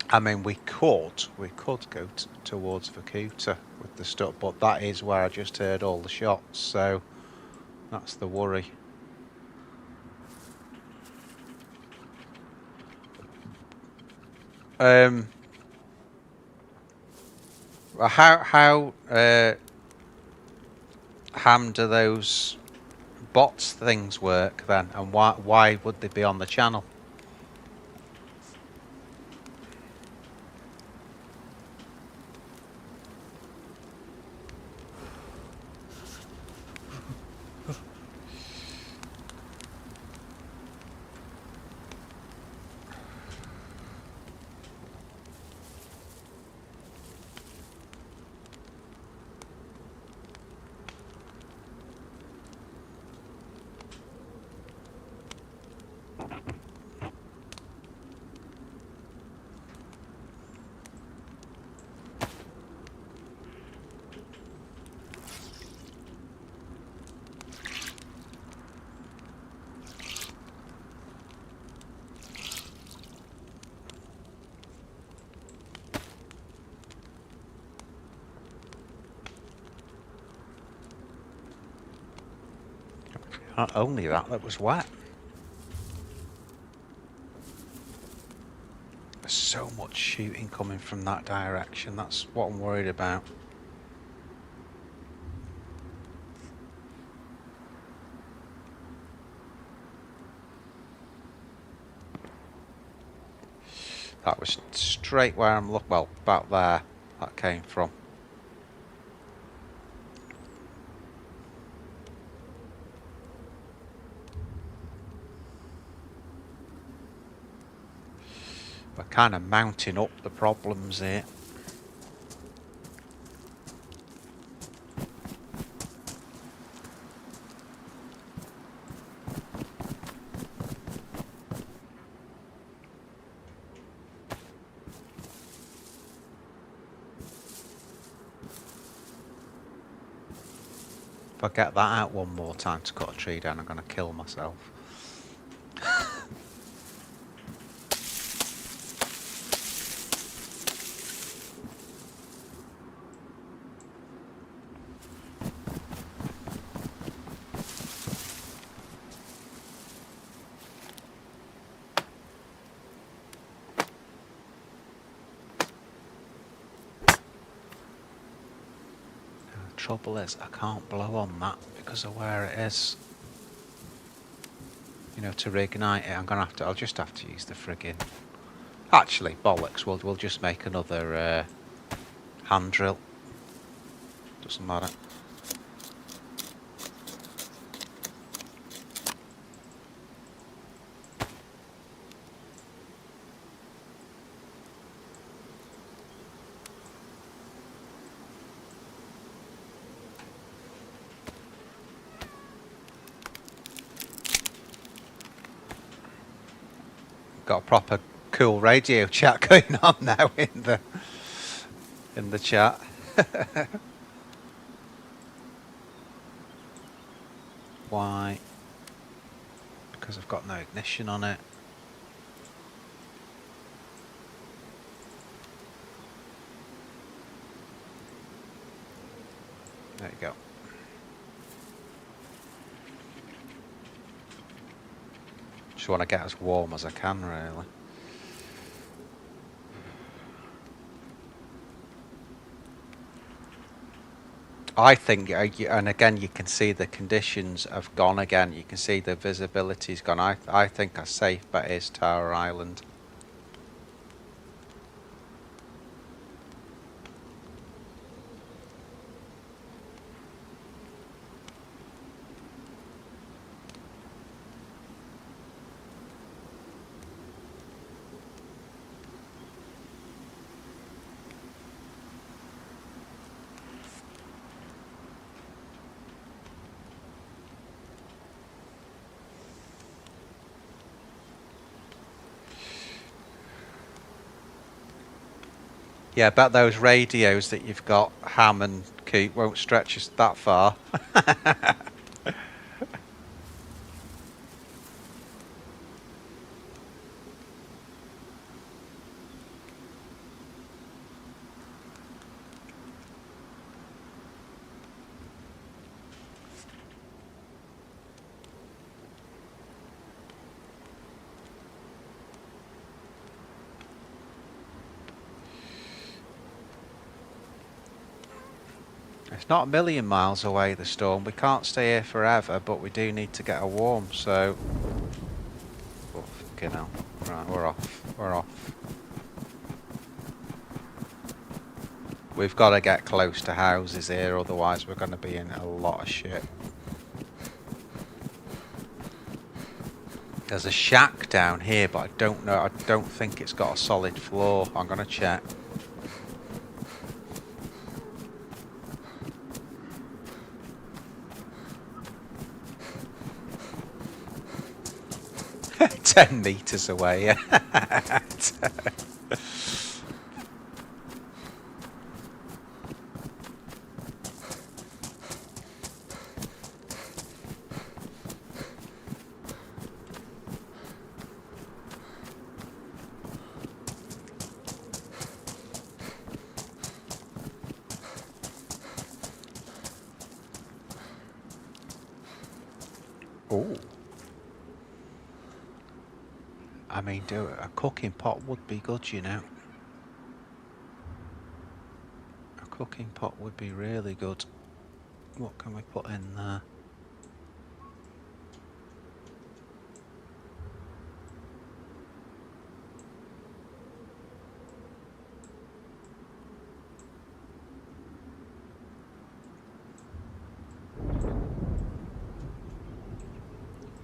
I mean, we could go towards Vorkuta with the stuff, but that is where I just heard all the shots, so that's the worry. How ham do those bots things work then, and why would they be on the channel? Not only that, that was wet. There's so much shooting coming from that direction. That's what I'm worried about. That was straight where I'm looking. Well, about there. That came from. We're kind of mounting up the problems here. If I get that out one more time to cut a tree down, I'm going to kill myself. Trouble is, I can't blow on that because of where it is. You know, to reignite it, I'll just have to use the friggin'. Actually, bollocks. We'll just make another hand drill. Doesn't matter. Got a proper cool radio chat going on now in the chat. Why? Because I've got no ignition on it. Just want to get as warm as I can, really. I think, and again, you can see the conditions have gone again. You can see the visibility's gone. I think a safe bet is Tower Island. Yeah, I bet those radios that you've got, Ham and Coop, won't stretch us that far. It's not a million miles away, the storm. We can't stay here forever, but we do need to get a warm, so... Oh, fucking hell. Right, we're off. We're off. We've got to get close to houses here, otherwise we're going to be in a lot of shit. There's a shack down here, but I don't know. I don't think it's got a solid floor. I'm going to check. "10 meters away." Oh. I mean, a cooking pot would be good, you know. A cooking pot would be really good. What can we put in there?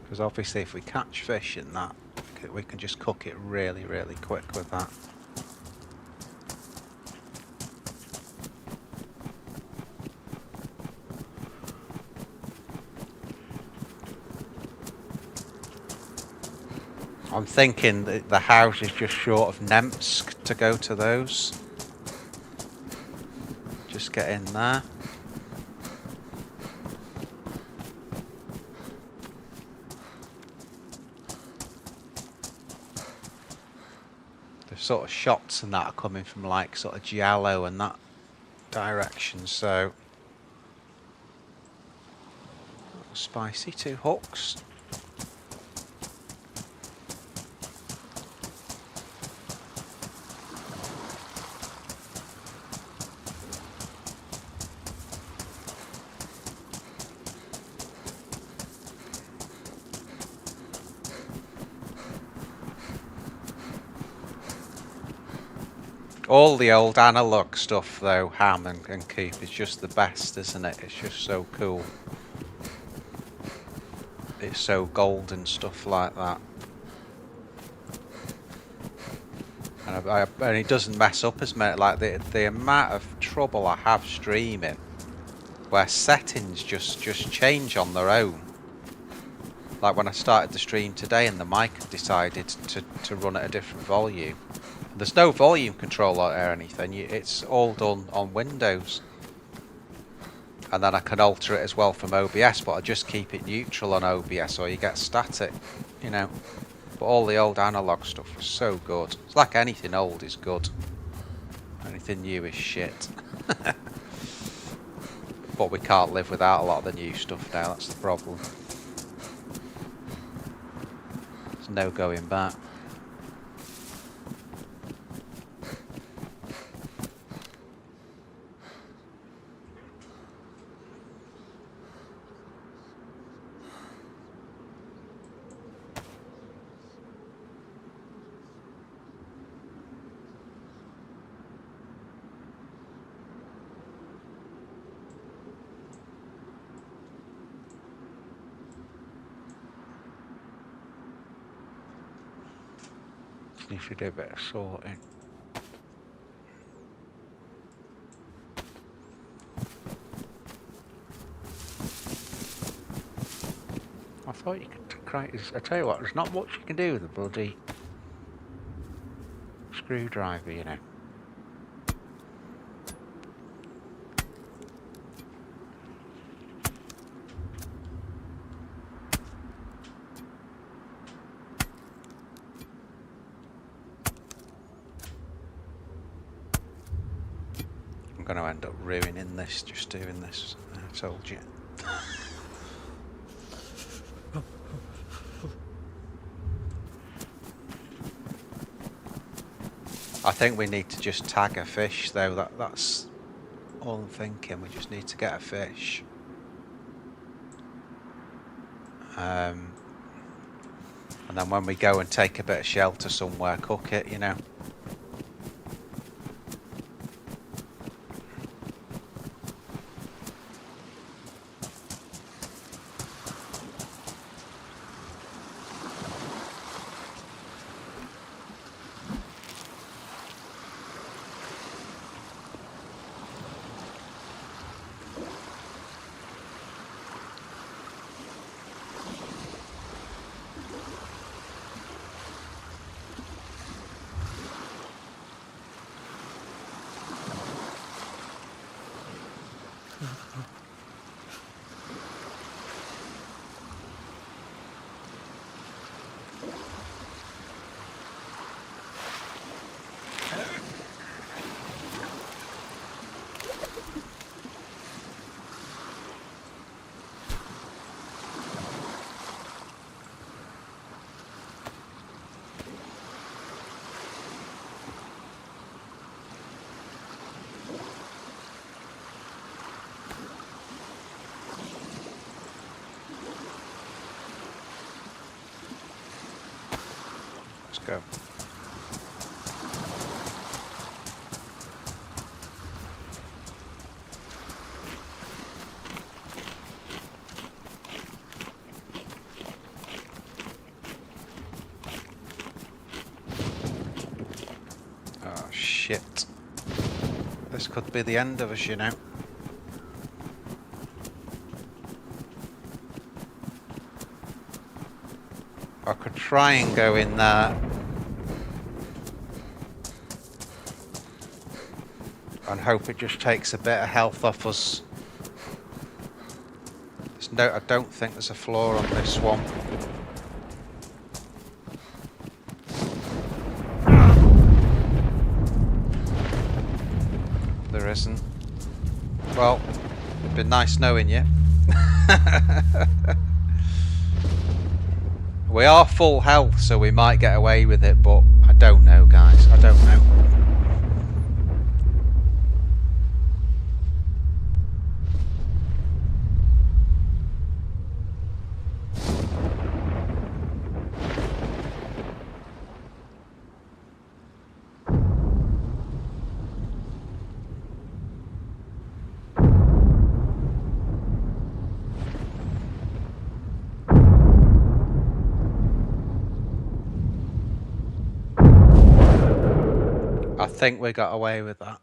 Because obviously if we catch fish in that, we can just cook it really, really quick with that. I'm thinking that the house is just short of Namalsk to go to those. Just get in there. Sort of shots and that are coming from like sort of Giallo and that direction, so spicy. 2 hooks. All the old analog stuff though, Ham and Coop, is just the best, isn't it? It's just so cool. It's so gold and stuff like that. And it doesn't mess up as much. Like the amount of trouble I have streaming, where settings just change on their own. Like when I started the stream today and the mic decided to run at a different volume. There's no volume control or anything, it's all done on Windows. And then I can alter it as well from OBS, but I just keep it neutral on OBS or you get static, you know. But all the old analog stuff was so good. It's like anything old is good. Anything new is shit. But we can't live without a lot of the new stuff now, that's the problem. no going back. Need to do a bit of sorting. I thought you could create this. I tell you what, there's not much you can do with a bloody screwdriver, you know. I'm going to end up ruining this just doing this. I told you. I think we need to just tag a fish though, that's all I'm thinking. We just need to get a fish. And then when we go and take a bit of shelter somewhere, cook it, you know. Let's go. Oh shit. This could be the end of us, you know. I could try and go in there and hope it just takes a bit of health off us. I don't think there's a floor on this one. There isn't. Well, it'd been nice knowing you. We are full health, so we might get away with it, but I don't know, guys. I don't know. I think we got away with that.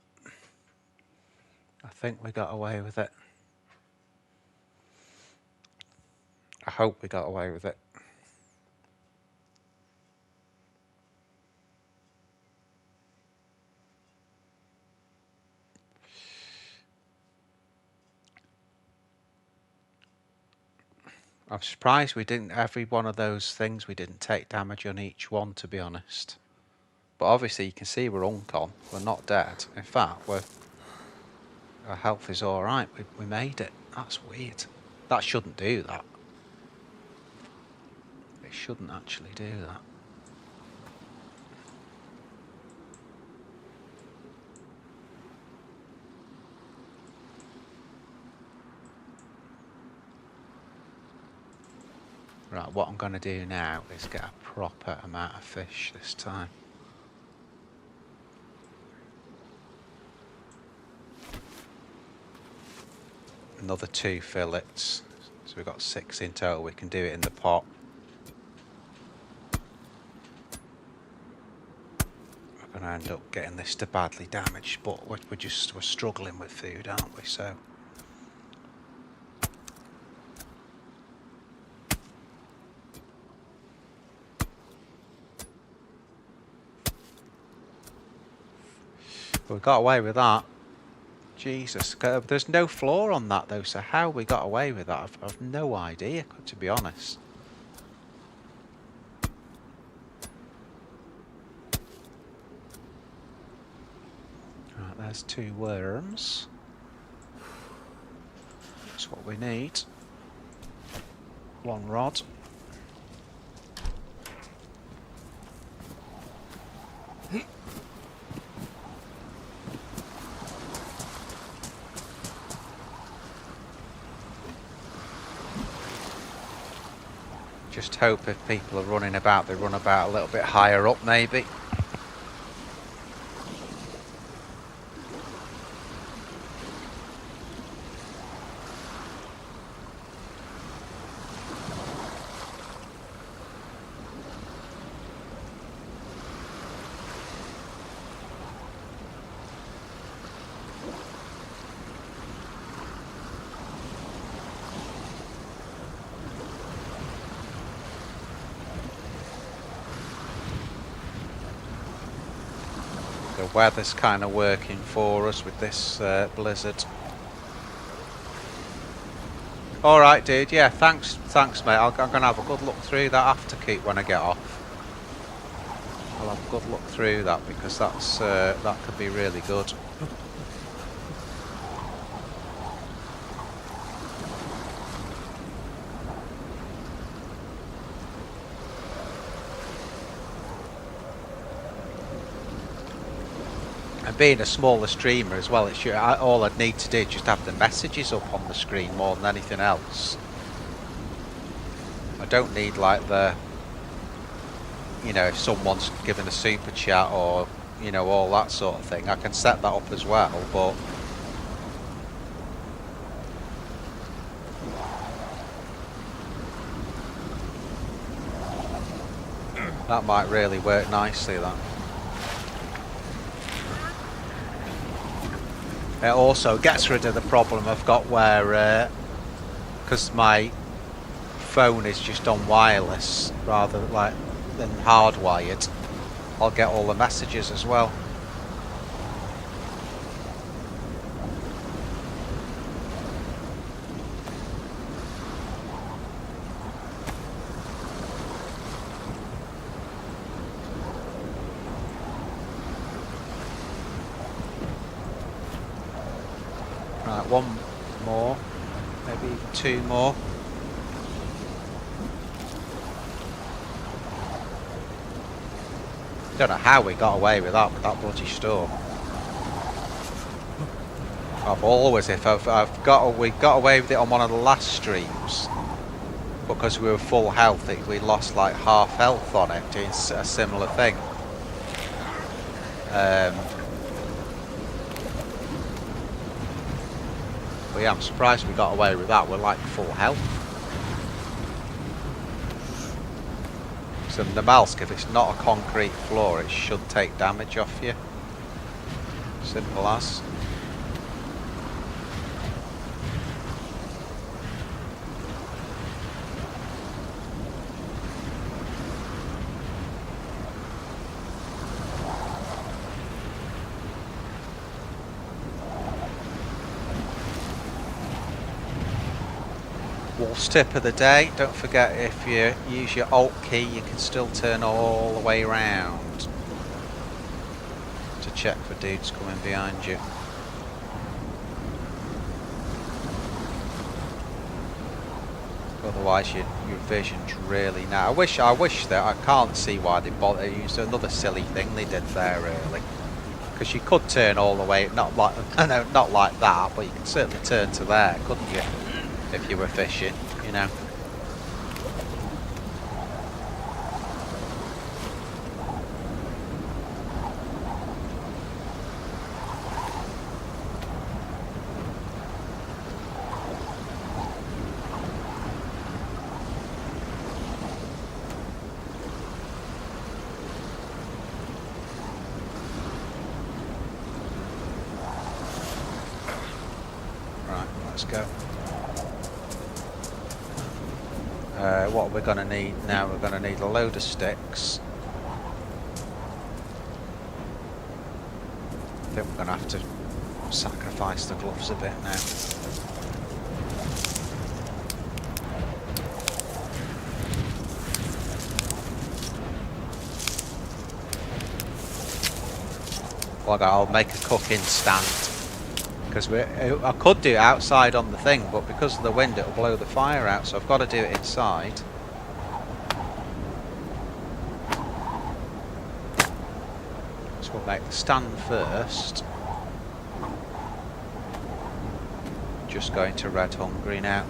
I think we got away with it. I hope we got away with it. I'm surprised we didn't, every one of those things, we didn't take damage on each one, to be honest. But obviously you can see we're uncon, we're not dead. In fact, our health is alright, we made it. That's weird. That shouldn't do that. It shouldn't actually do that. Right, what I'm going to do now is get a proper amount of fish this time. Another 2 fillets, so we've got 6 in total. We can do it in the pot. We're going to end up getting this to badly damaged, but we're struggling with food, aren't we? So we got away with that. Jesus, there's no floor on that though, so how we got away with that, I've no idea, to be honest. Right, there's 2 worms. That's what we need. 1 rod. Just hope if people are running about, they run about a little bit higher up maybe. The weather's kind of working for us with this blizzard. Alright dude, yeah, thanks mate. I'm going to have a good look through that after keep when I get off. I'll have a good look through that because that's that could be really good. And being a smaller streamer as well, it's all I'd need to do is just have the messages up on the screen more than anything else. I don't need like the, you know, if someone's given a super chat or, you know, all that sort of thing. I can set that up as well, but that might really work nicely, that. It also gets rid of the problem I've got where, because my phone is just on wireless rather than hardwired, I'll get all the messages as well. Right, 1 more, maybe even 2 more. Don't know how we got away with that bloody storm. I've always, we got away with it on one of the last streams because we were full health. We lost like half health on it doing a similar thing. But yeah, I'm surprised we got away with that. We're like full health. So Namalsk, if it's not a concrete floor, it should take damage off you. Simple as. Wolff's tip of the day, don't forget if you use your Alt key you can still turn all the way around to check for dudes coming behind you. Otherwise, your vision's really now. I wish that I can't see why they bother. It's another silly thing they did there, really. Because you could turn all the way, not like no, not like that, but you could certainly turn to there, couldn't you? If you were fishing, you know. Let's go. What we're going to need now, we're going to need a load of sticks. I think we're going to have to sacrifice the gloves a bit now. Well, I'll make a cooking stand. Because I could do it outside on the thing, but because of the wind it'll blow the fire out, so I've got to do it inside. So we'll make the stand first. Just going to Red Hungry now.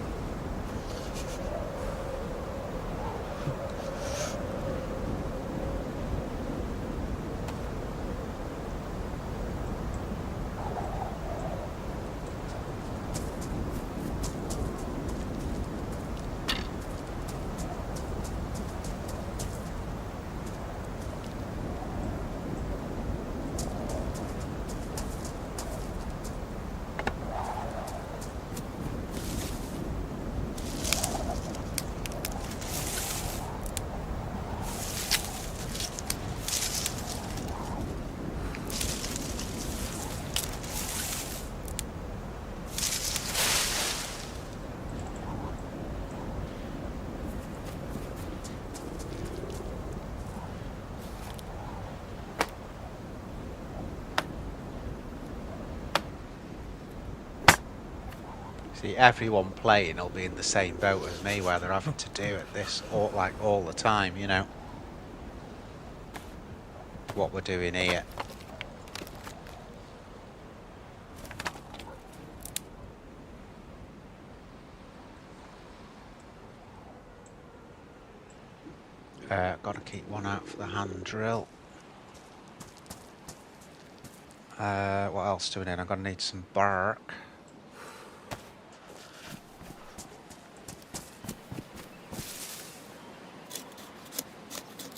See, everyone playing will be in the same boat as me, where they're having to do it this all the time, you know. What we're doing here. Got to keep one out for the hand drill. What else do we need? I'm going to need some bark.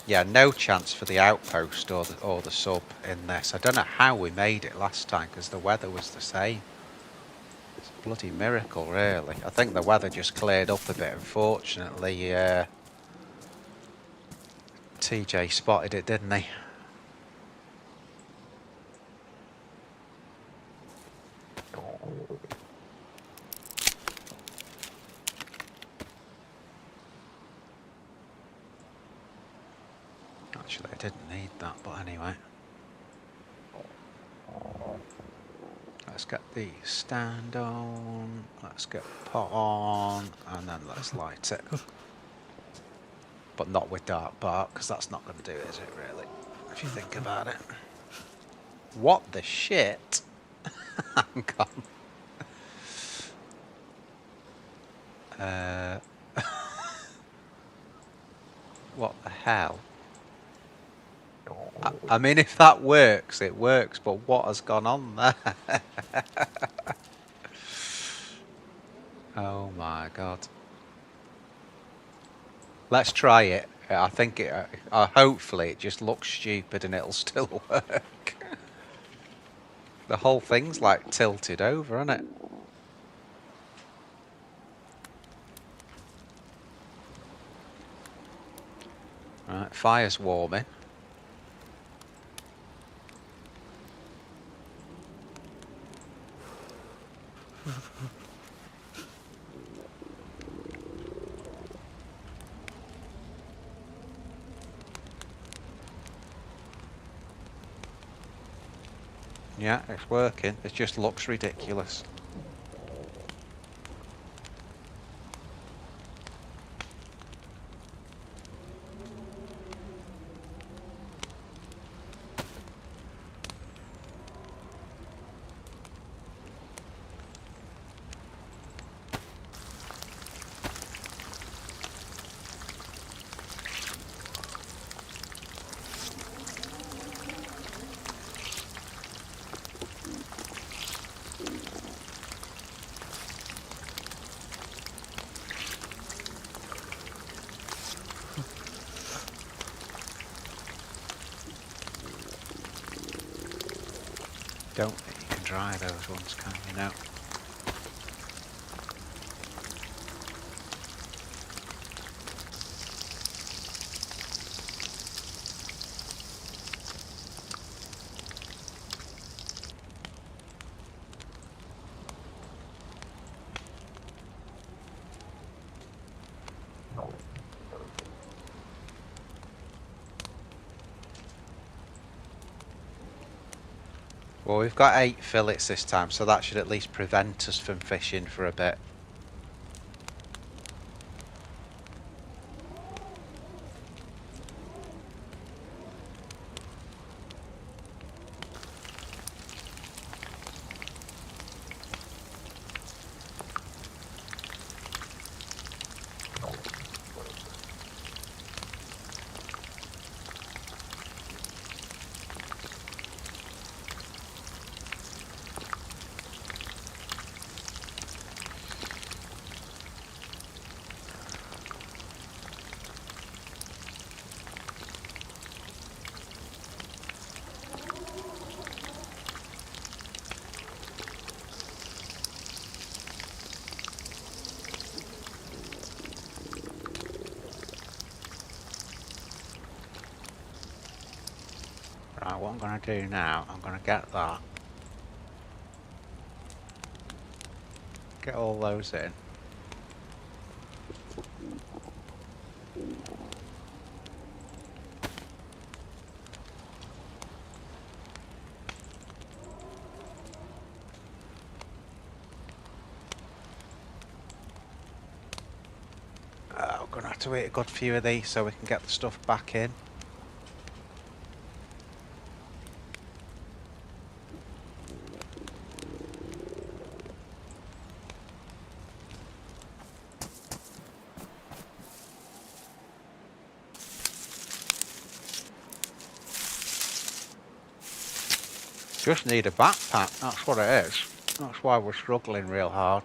Yeah, no chance for the outpost or the sub in this. I don't know how we made it last time because the weather was the same. It's a bloody miracle, really. I think the weather just cleared up a bit. Unfortunately, TJ spotted it, didn't he? Actually, I didn't need that, but anyway. Let's get the stand on, let's get pot on, and then let's light it. But not with dark bark, because that's not going to do it, is it, really? If you think about it. What the shit? Hang on. What the hell? I mean, if that works, it works, but what has gone on there? Oh my god. Let's try it. I think hopefully it just looks stupid and it'll still work. The whole thing's like tilted over, isn't it? Right, fire's warming. Yeah, it's working. It just looks ridiculous. don't think you can dry those ones, can you now? Well, we've got 8 fillets this time, so that should at least prevent us from fishing for a bit. Right, what I'm going to do now, I'm going to get that. Get all those in. We're going to have to eat a good few of these so we can get the stuff back in. Just need a backpack, that's what it is. That's why we're struggling real hard.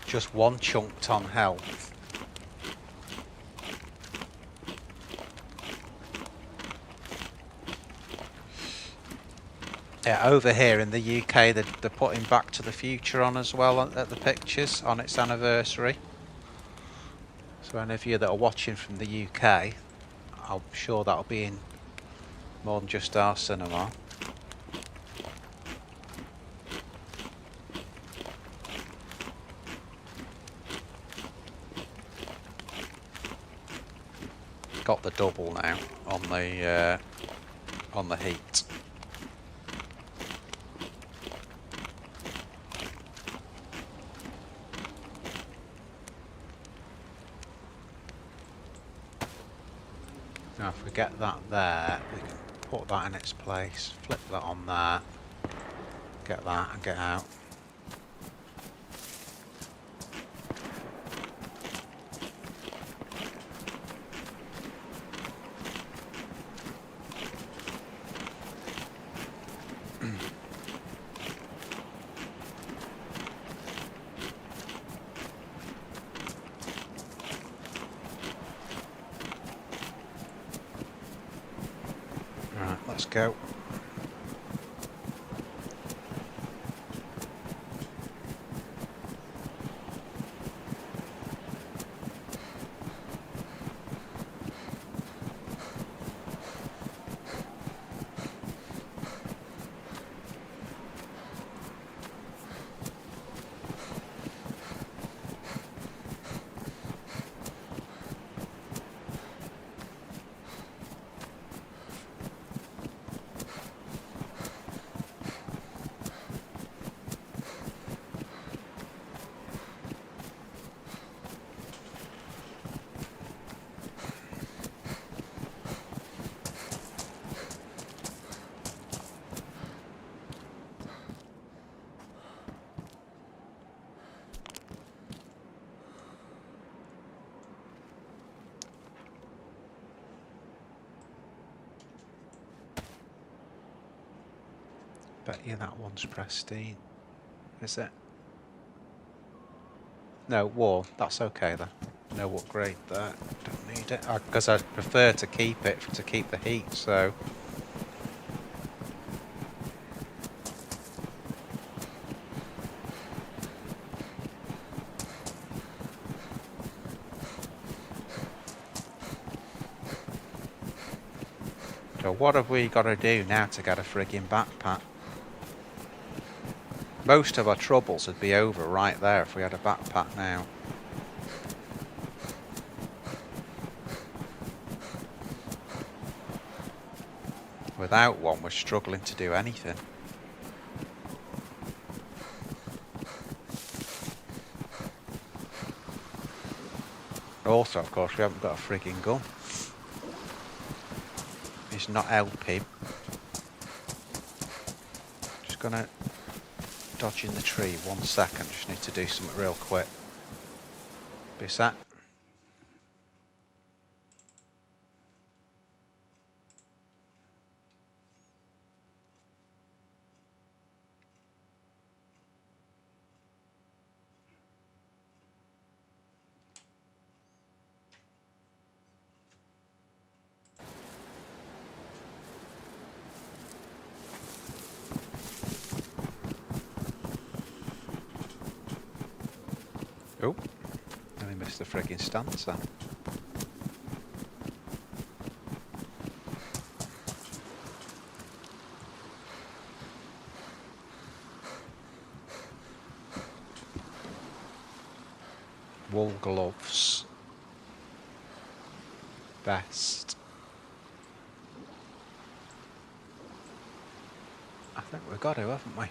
Just one chunked on health. Yeah, over here in the UK they're putting Back to the Future on as well at the pictures on its anniversary. So any of you that are watching from the UK, I'm sure that'll be in more than just our cinema. Got the double now on the heat. Now if we get that there, we can put that in its place, flip that on there, get that and get out. go. Bet you that one's pristine. Is it? No, war. That's okay then. No upgrade there. Don't need it. Because I prefer to keep it to keep the heat, so... So what have we got to do now to get a frigging backpack? Most of our troubles would be over right there if we had a backpack now. Without one, we're struggling to do anything. Also, of course, we haven't got a frigging gun. It's not helping. Just gonna dodge in the tree 1 second. Just need to do something real quick. Be sat. Oh, nearly missed the frigging stance then. Wool gloves. Vest. I think we've got to, haven't we?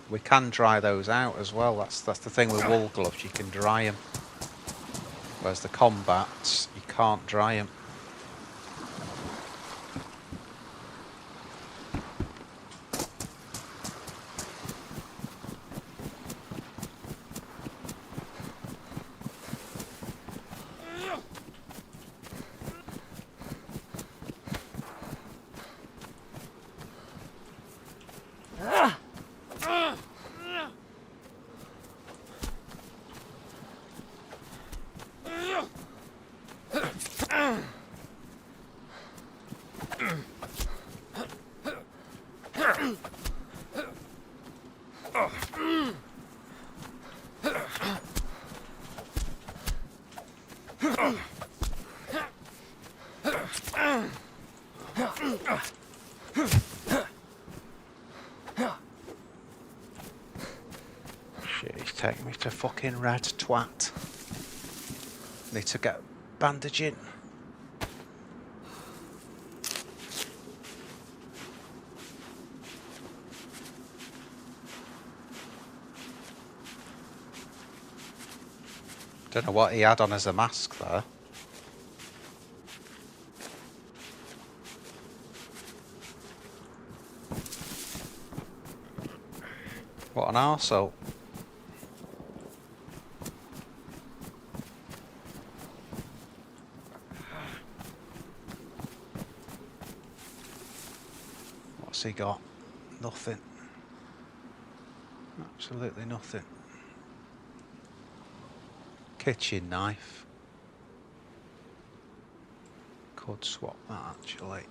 We can dry those out as well. That's the thing with wool gloves. You can dry them. Whereas the combats, you can't dry them. Shit, he's taking me to fucking red twat. Need to get bandaging. Don't know what he had on as a mask there. What an arsehole. What's he got? Nothing. Absolutely nothing. Kitchen knife. Could swap that actually.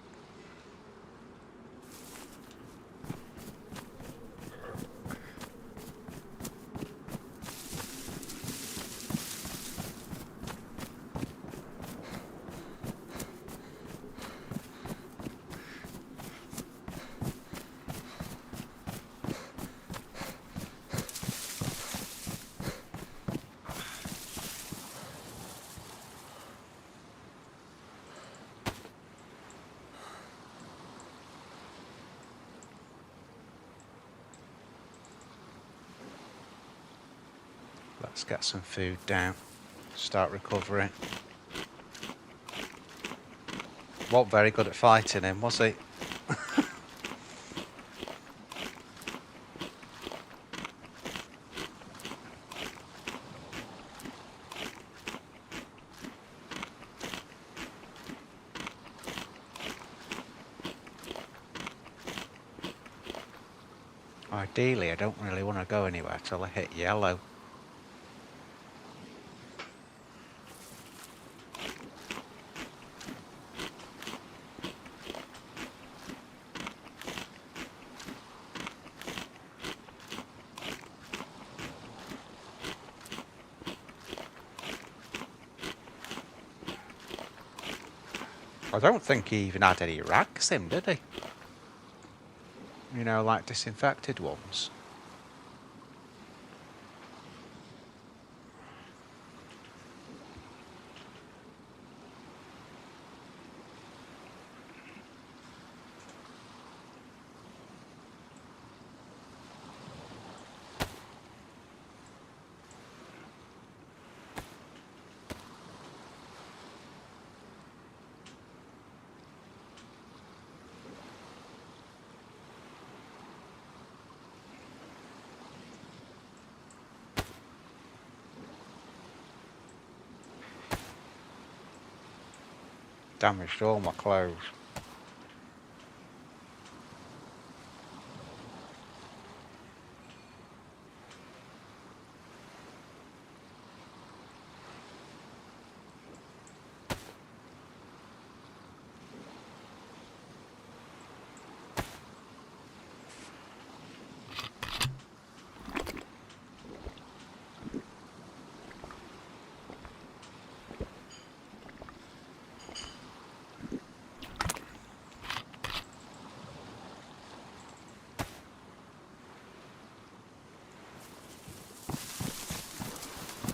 Let's get some food down. Start recovering. Wasn't very good at fighting him, was he? Ideally, I don't really want to go anywhere till I hit yellow. I don't think he even had any rags in, did he? You know, like disinfected ones. Damaged all my clothes.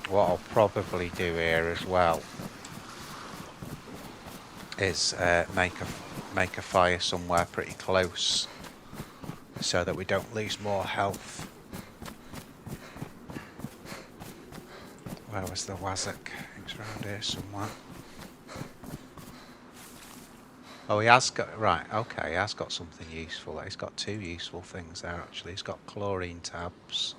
What I'll probably do here as well is make a fire somewhere pretty close so that we don't lose more health. Where was the Wazak? It's around here somewhere. Oh, he has got, right, okay, he has got something useful. He's got two useful things there actually. He's got chlorine tabs.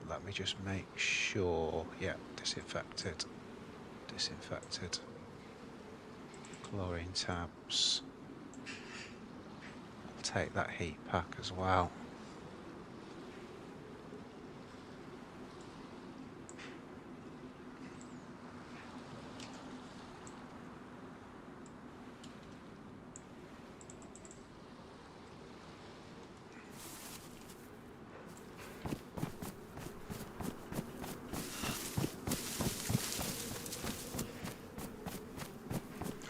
Let me just make sure. Yeah, disinfected. Disinfected. Chlorine tabs. I'll take that heat pack as well.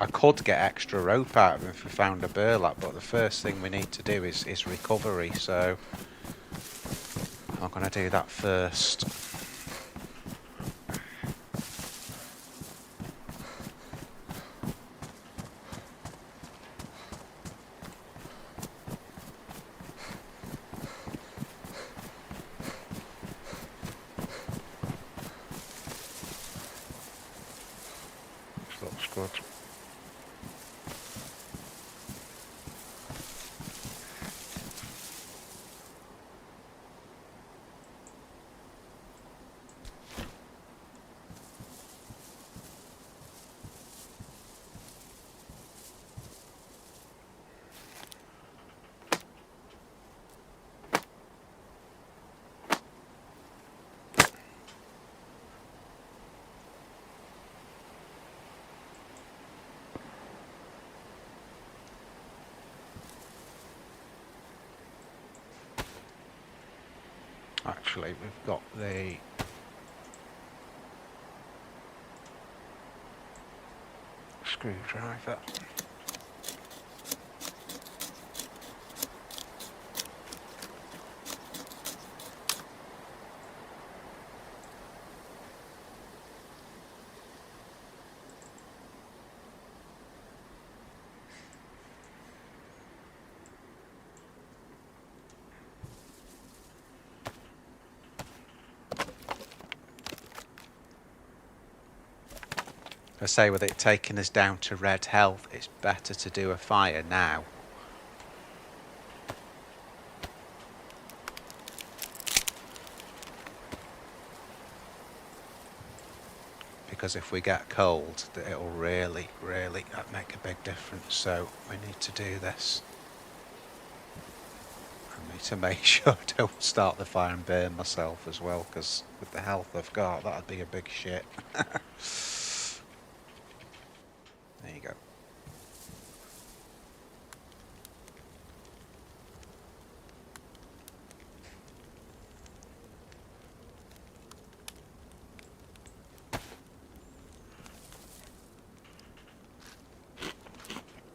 I could get extra rope out of him if we found a burlap, but the first thing we need to do is recovery, so I'm going to do that first. This looks good. Actually, we've got the screwdriver. say, with it taking us down to red health, it's better to do a fire now. Because if we get cold, it'll really, really make a big difference. So we need to do this. I need to make sure I don't start the fire and burn myself as well, because with the health I've got, that'd be a big shit. There you go.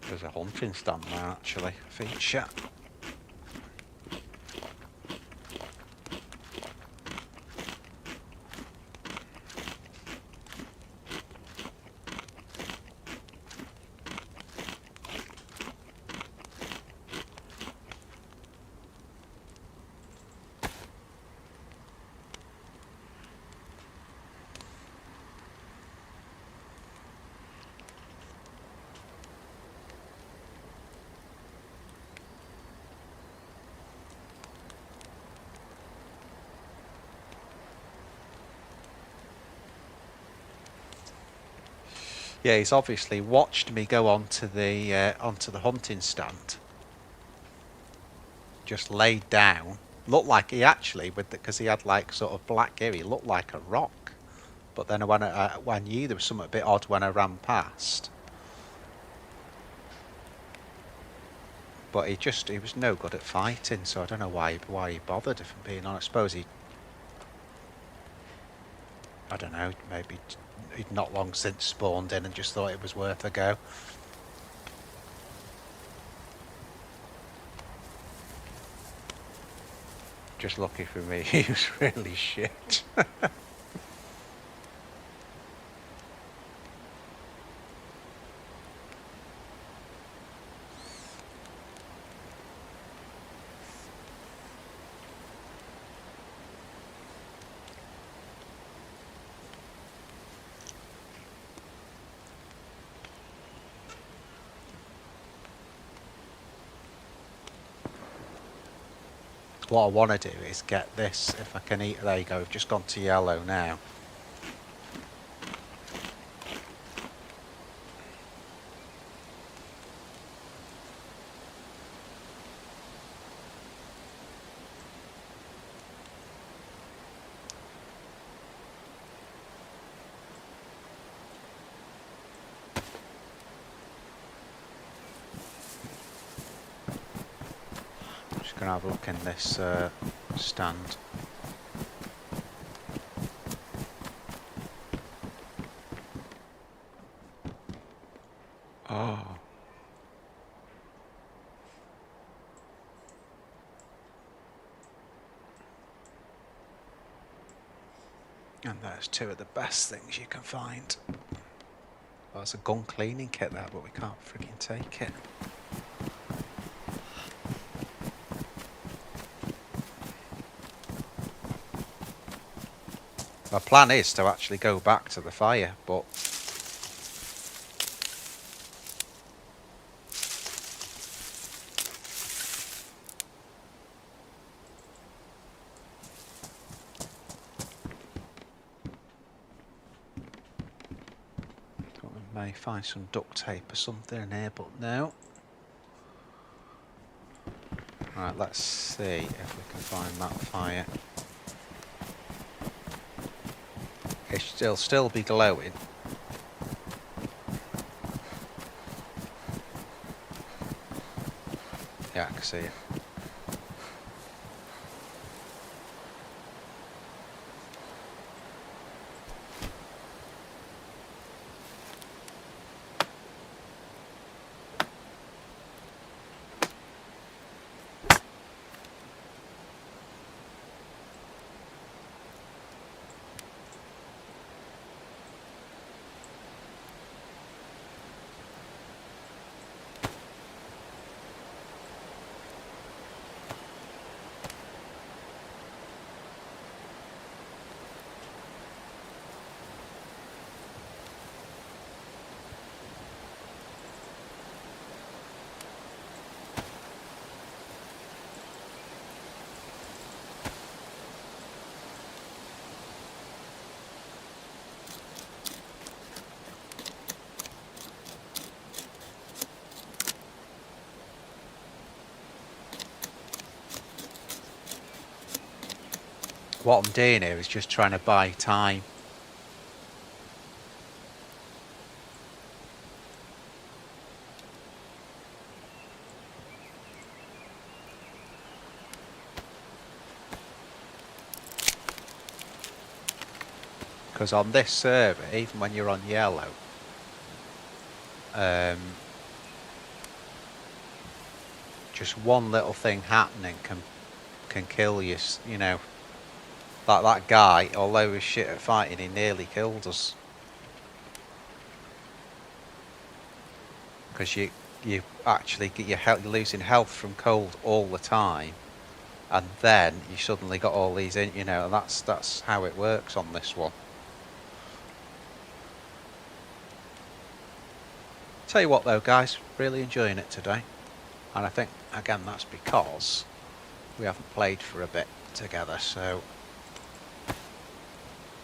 There's a hunting stand there actually, feature. Yeah, he's obviously watched me go onto the hunting stand. Just laid down. Looked like he actually, because he had like sort of black hair, he looked like a rock. But then when I knew there was something a bit odd when I ran past. But he was no good at fighting, so I don't know why he bothered, if I'm being honest. I suppose I don't know, maybe he'd not long since spawned in and just thought it was worth a go. Just lucky for me, he was really shit. What I want to do is get this, if I can eat. There you go, we've just gone to yellow now. Just going to have a look in this stand. Oh. And there's two of the best things you can find. Well, there's a gun cleaning kit there, but we can't freaking take it. My plan is to actually go back to the fire, but we may find some duct tape or something in here, but no. Right, let's see if we can find that fire. It'll still be glowing. Yeah, I can see it. What I'm doing here is just trying to buy time. Because on this server, even when you're on yellow, just one little thing happening can kill you, you know. Like that guy, although he was shit at fighting, he nearly killed us. Because you actually get you're losing health from cold all the time, and then you suddenly got all these in, you know, and that's how it works on this one. Tell you what though, guys, really enjoying it today, and I think again that's because we haven't played for a bit together, so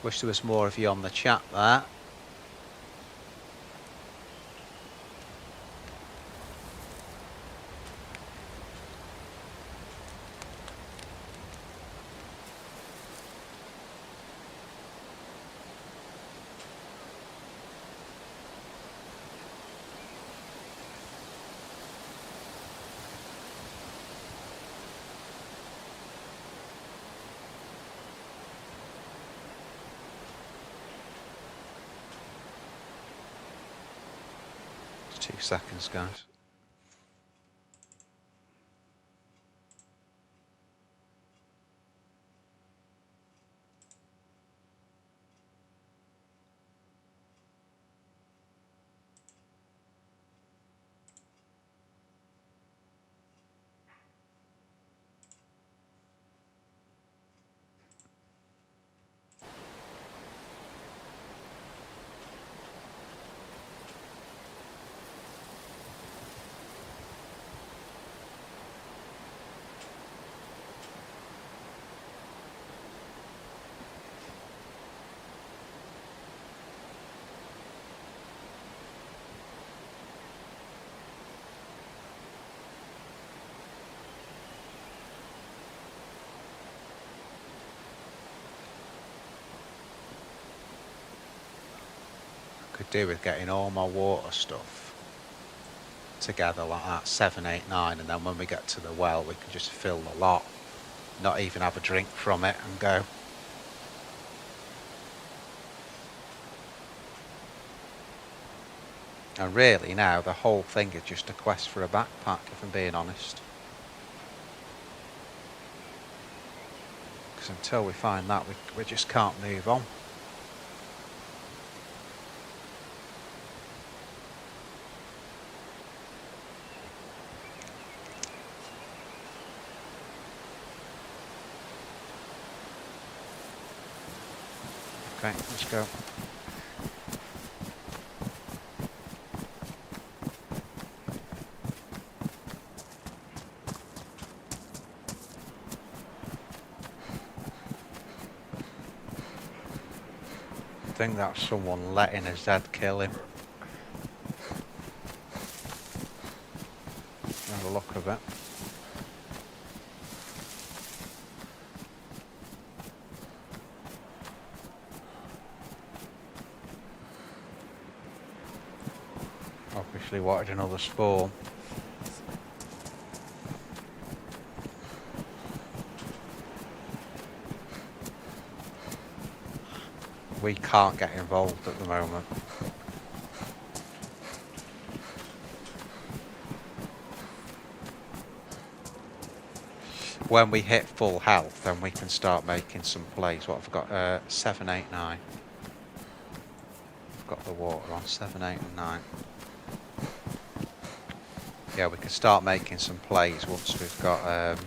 wish there was more of you on the chat there. Just 2 seconds, guys. Could do with getting all my water stuff together like that, 7, 8, 9, and then when we get to the well we can just fill the lot, not even have a drink from it and go. And really now the whole thing is just a quest for a backpack, if I'm being honest. Because until we find that we just can't move on. Okay, let's go. I think that's someone letting his dad kill him. Have a look of it. Obviously wanted another spawn. We can't get involved at the moment. When we hit full health, then we can start making some plays. What have I got? 7, 8, 9. I've got the water on 7, 8, and 9. Yeah, we can start making some plays once we've got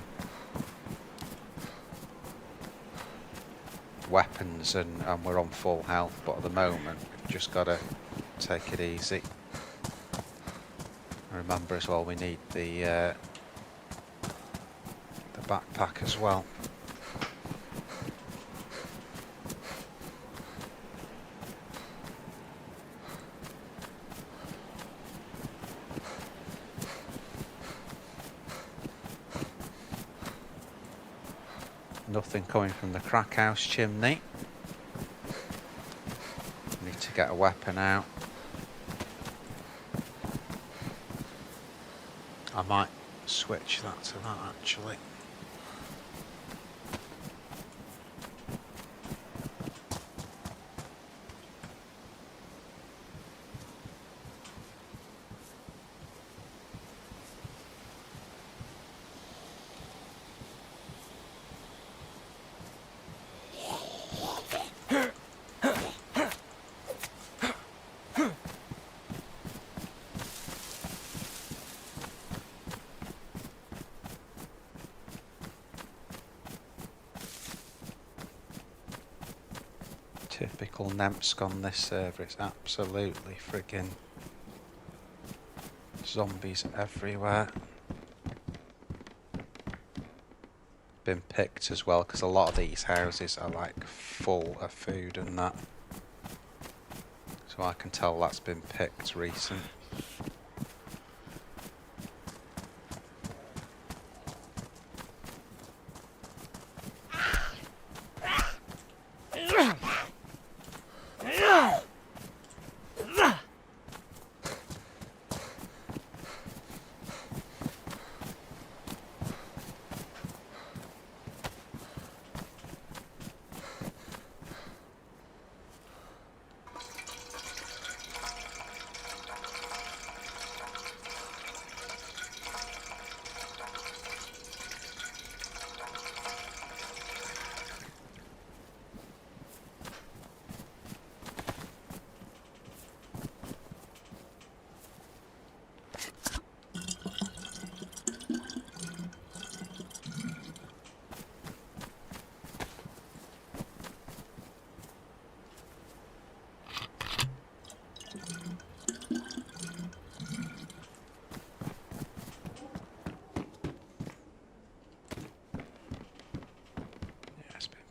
weapons and we're on full health, but at the moment we've just got to take it easy. Remember as well, we need the backpack as well. Nothing coming from the crack house chimney. Need to get a weapon out. I might switch that to that actually. Typical Namalsk on this server, it's absolutely friggin' zombies everywhere. Been picked as well, because a lot of these houses are like full of food and that. So I can tell that's been picked recent.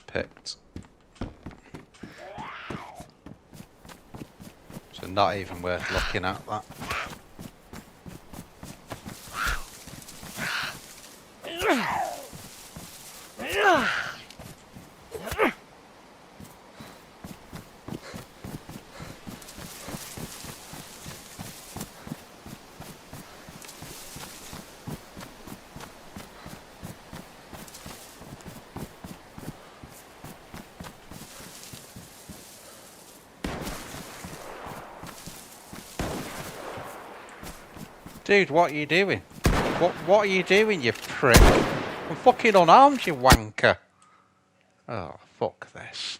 Picked. So not even worth looking at that. Dude, what are you doing? What are you doing, you prick? I'm fucking unarmed, you wanker. Oh, fuck this.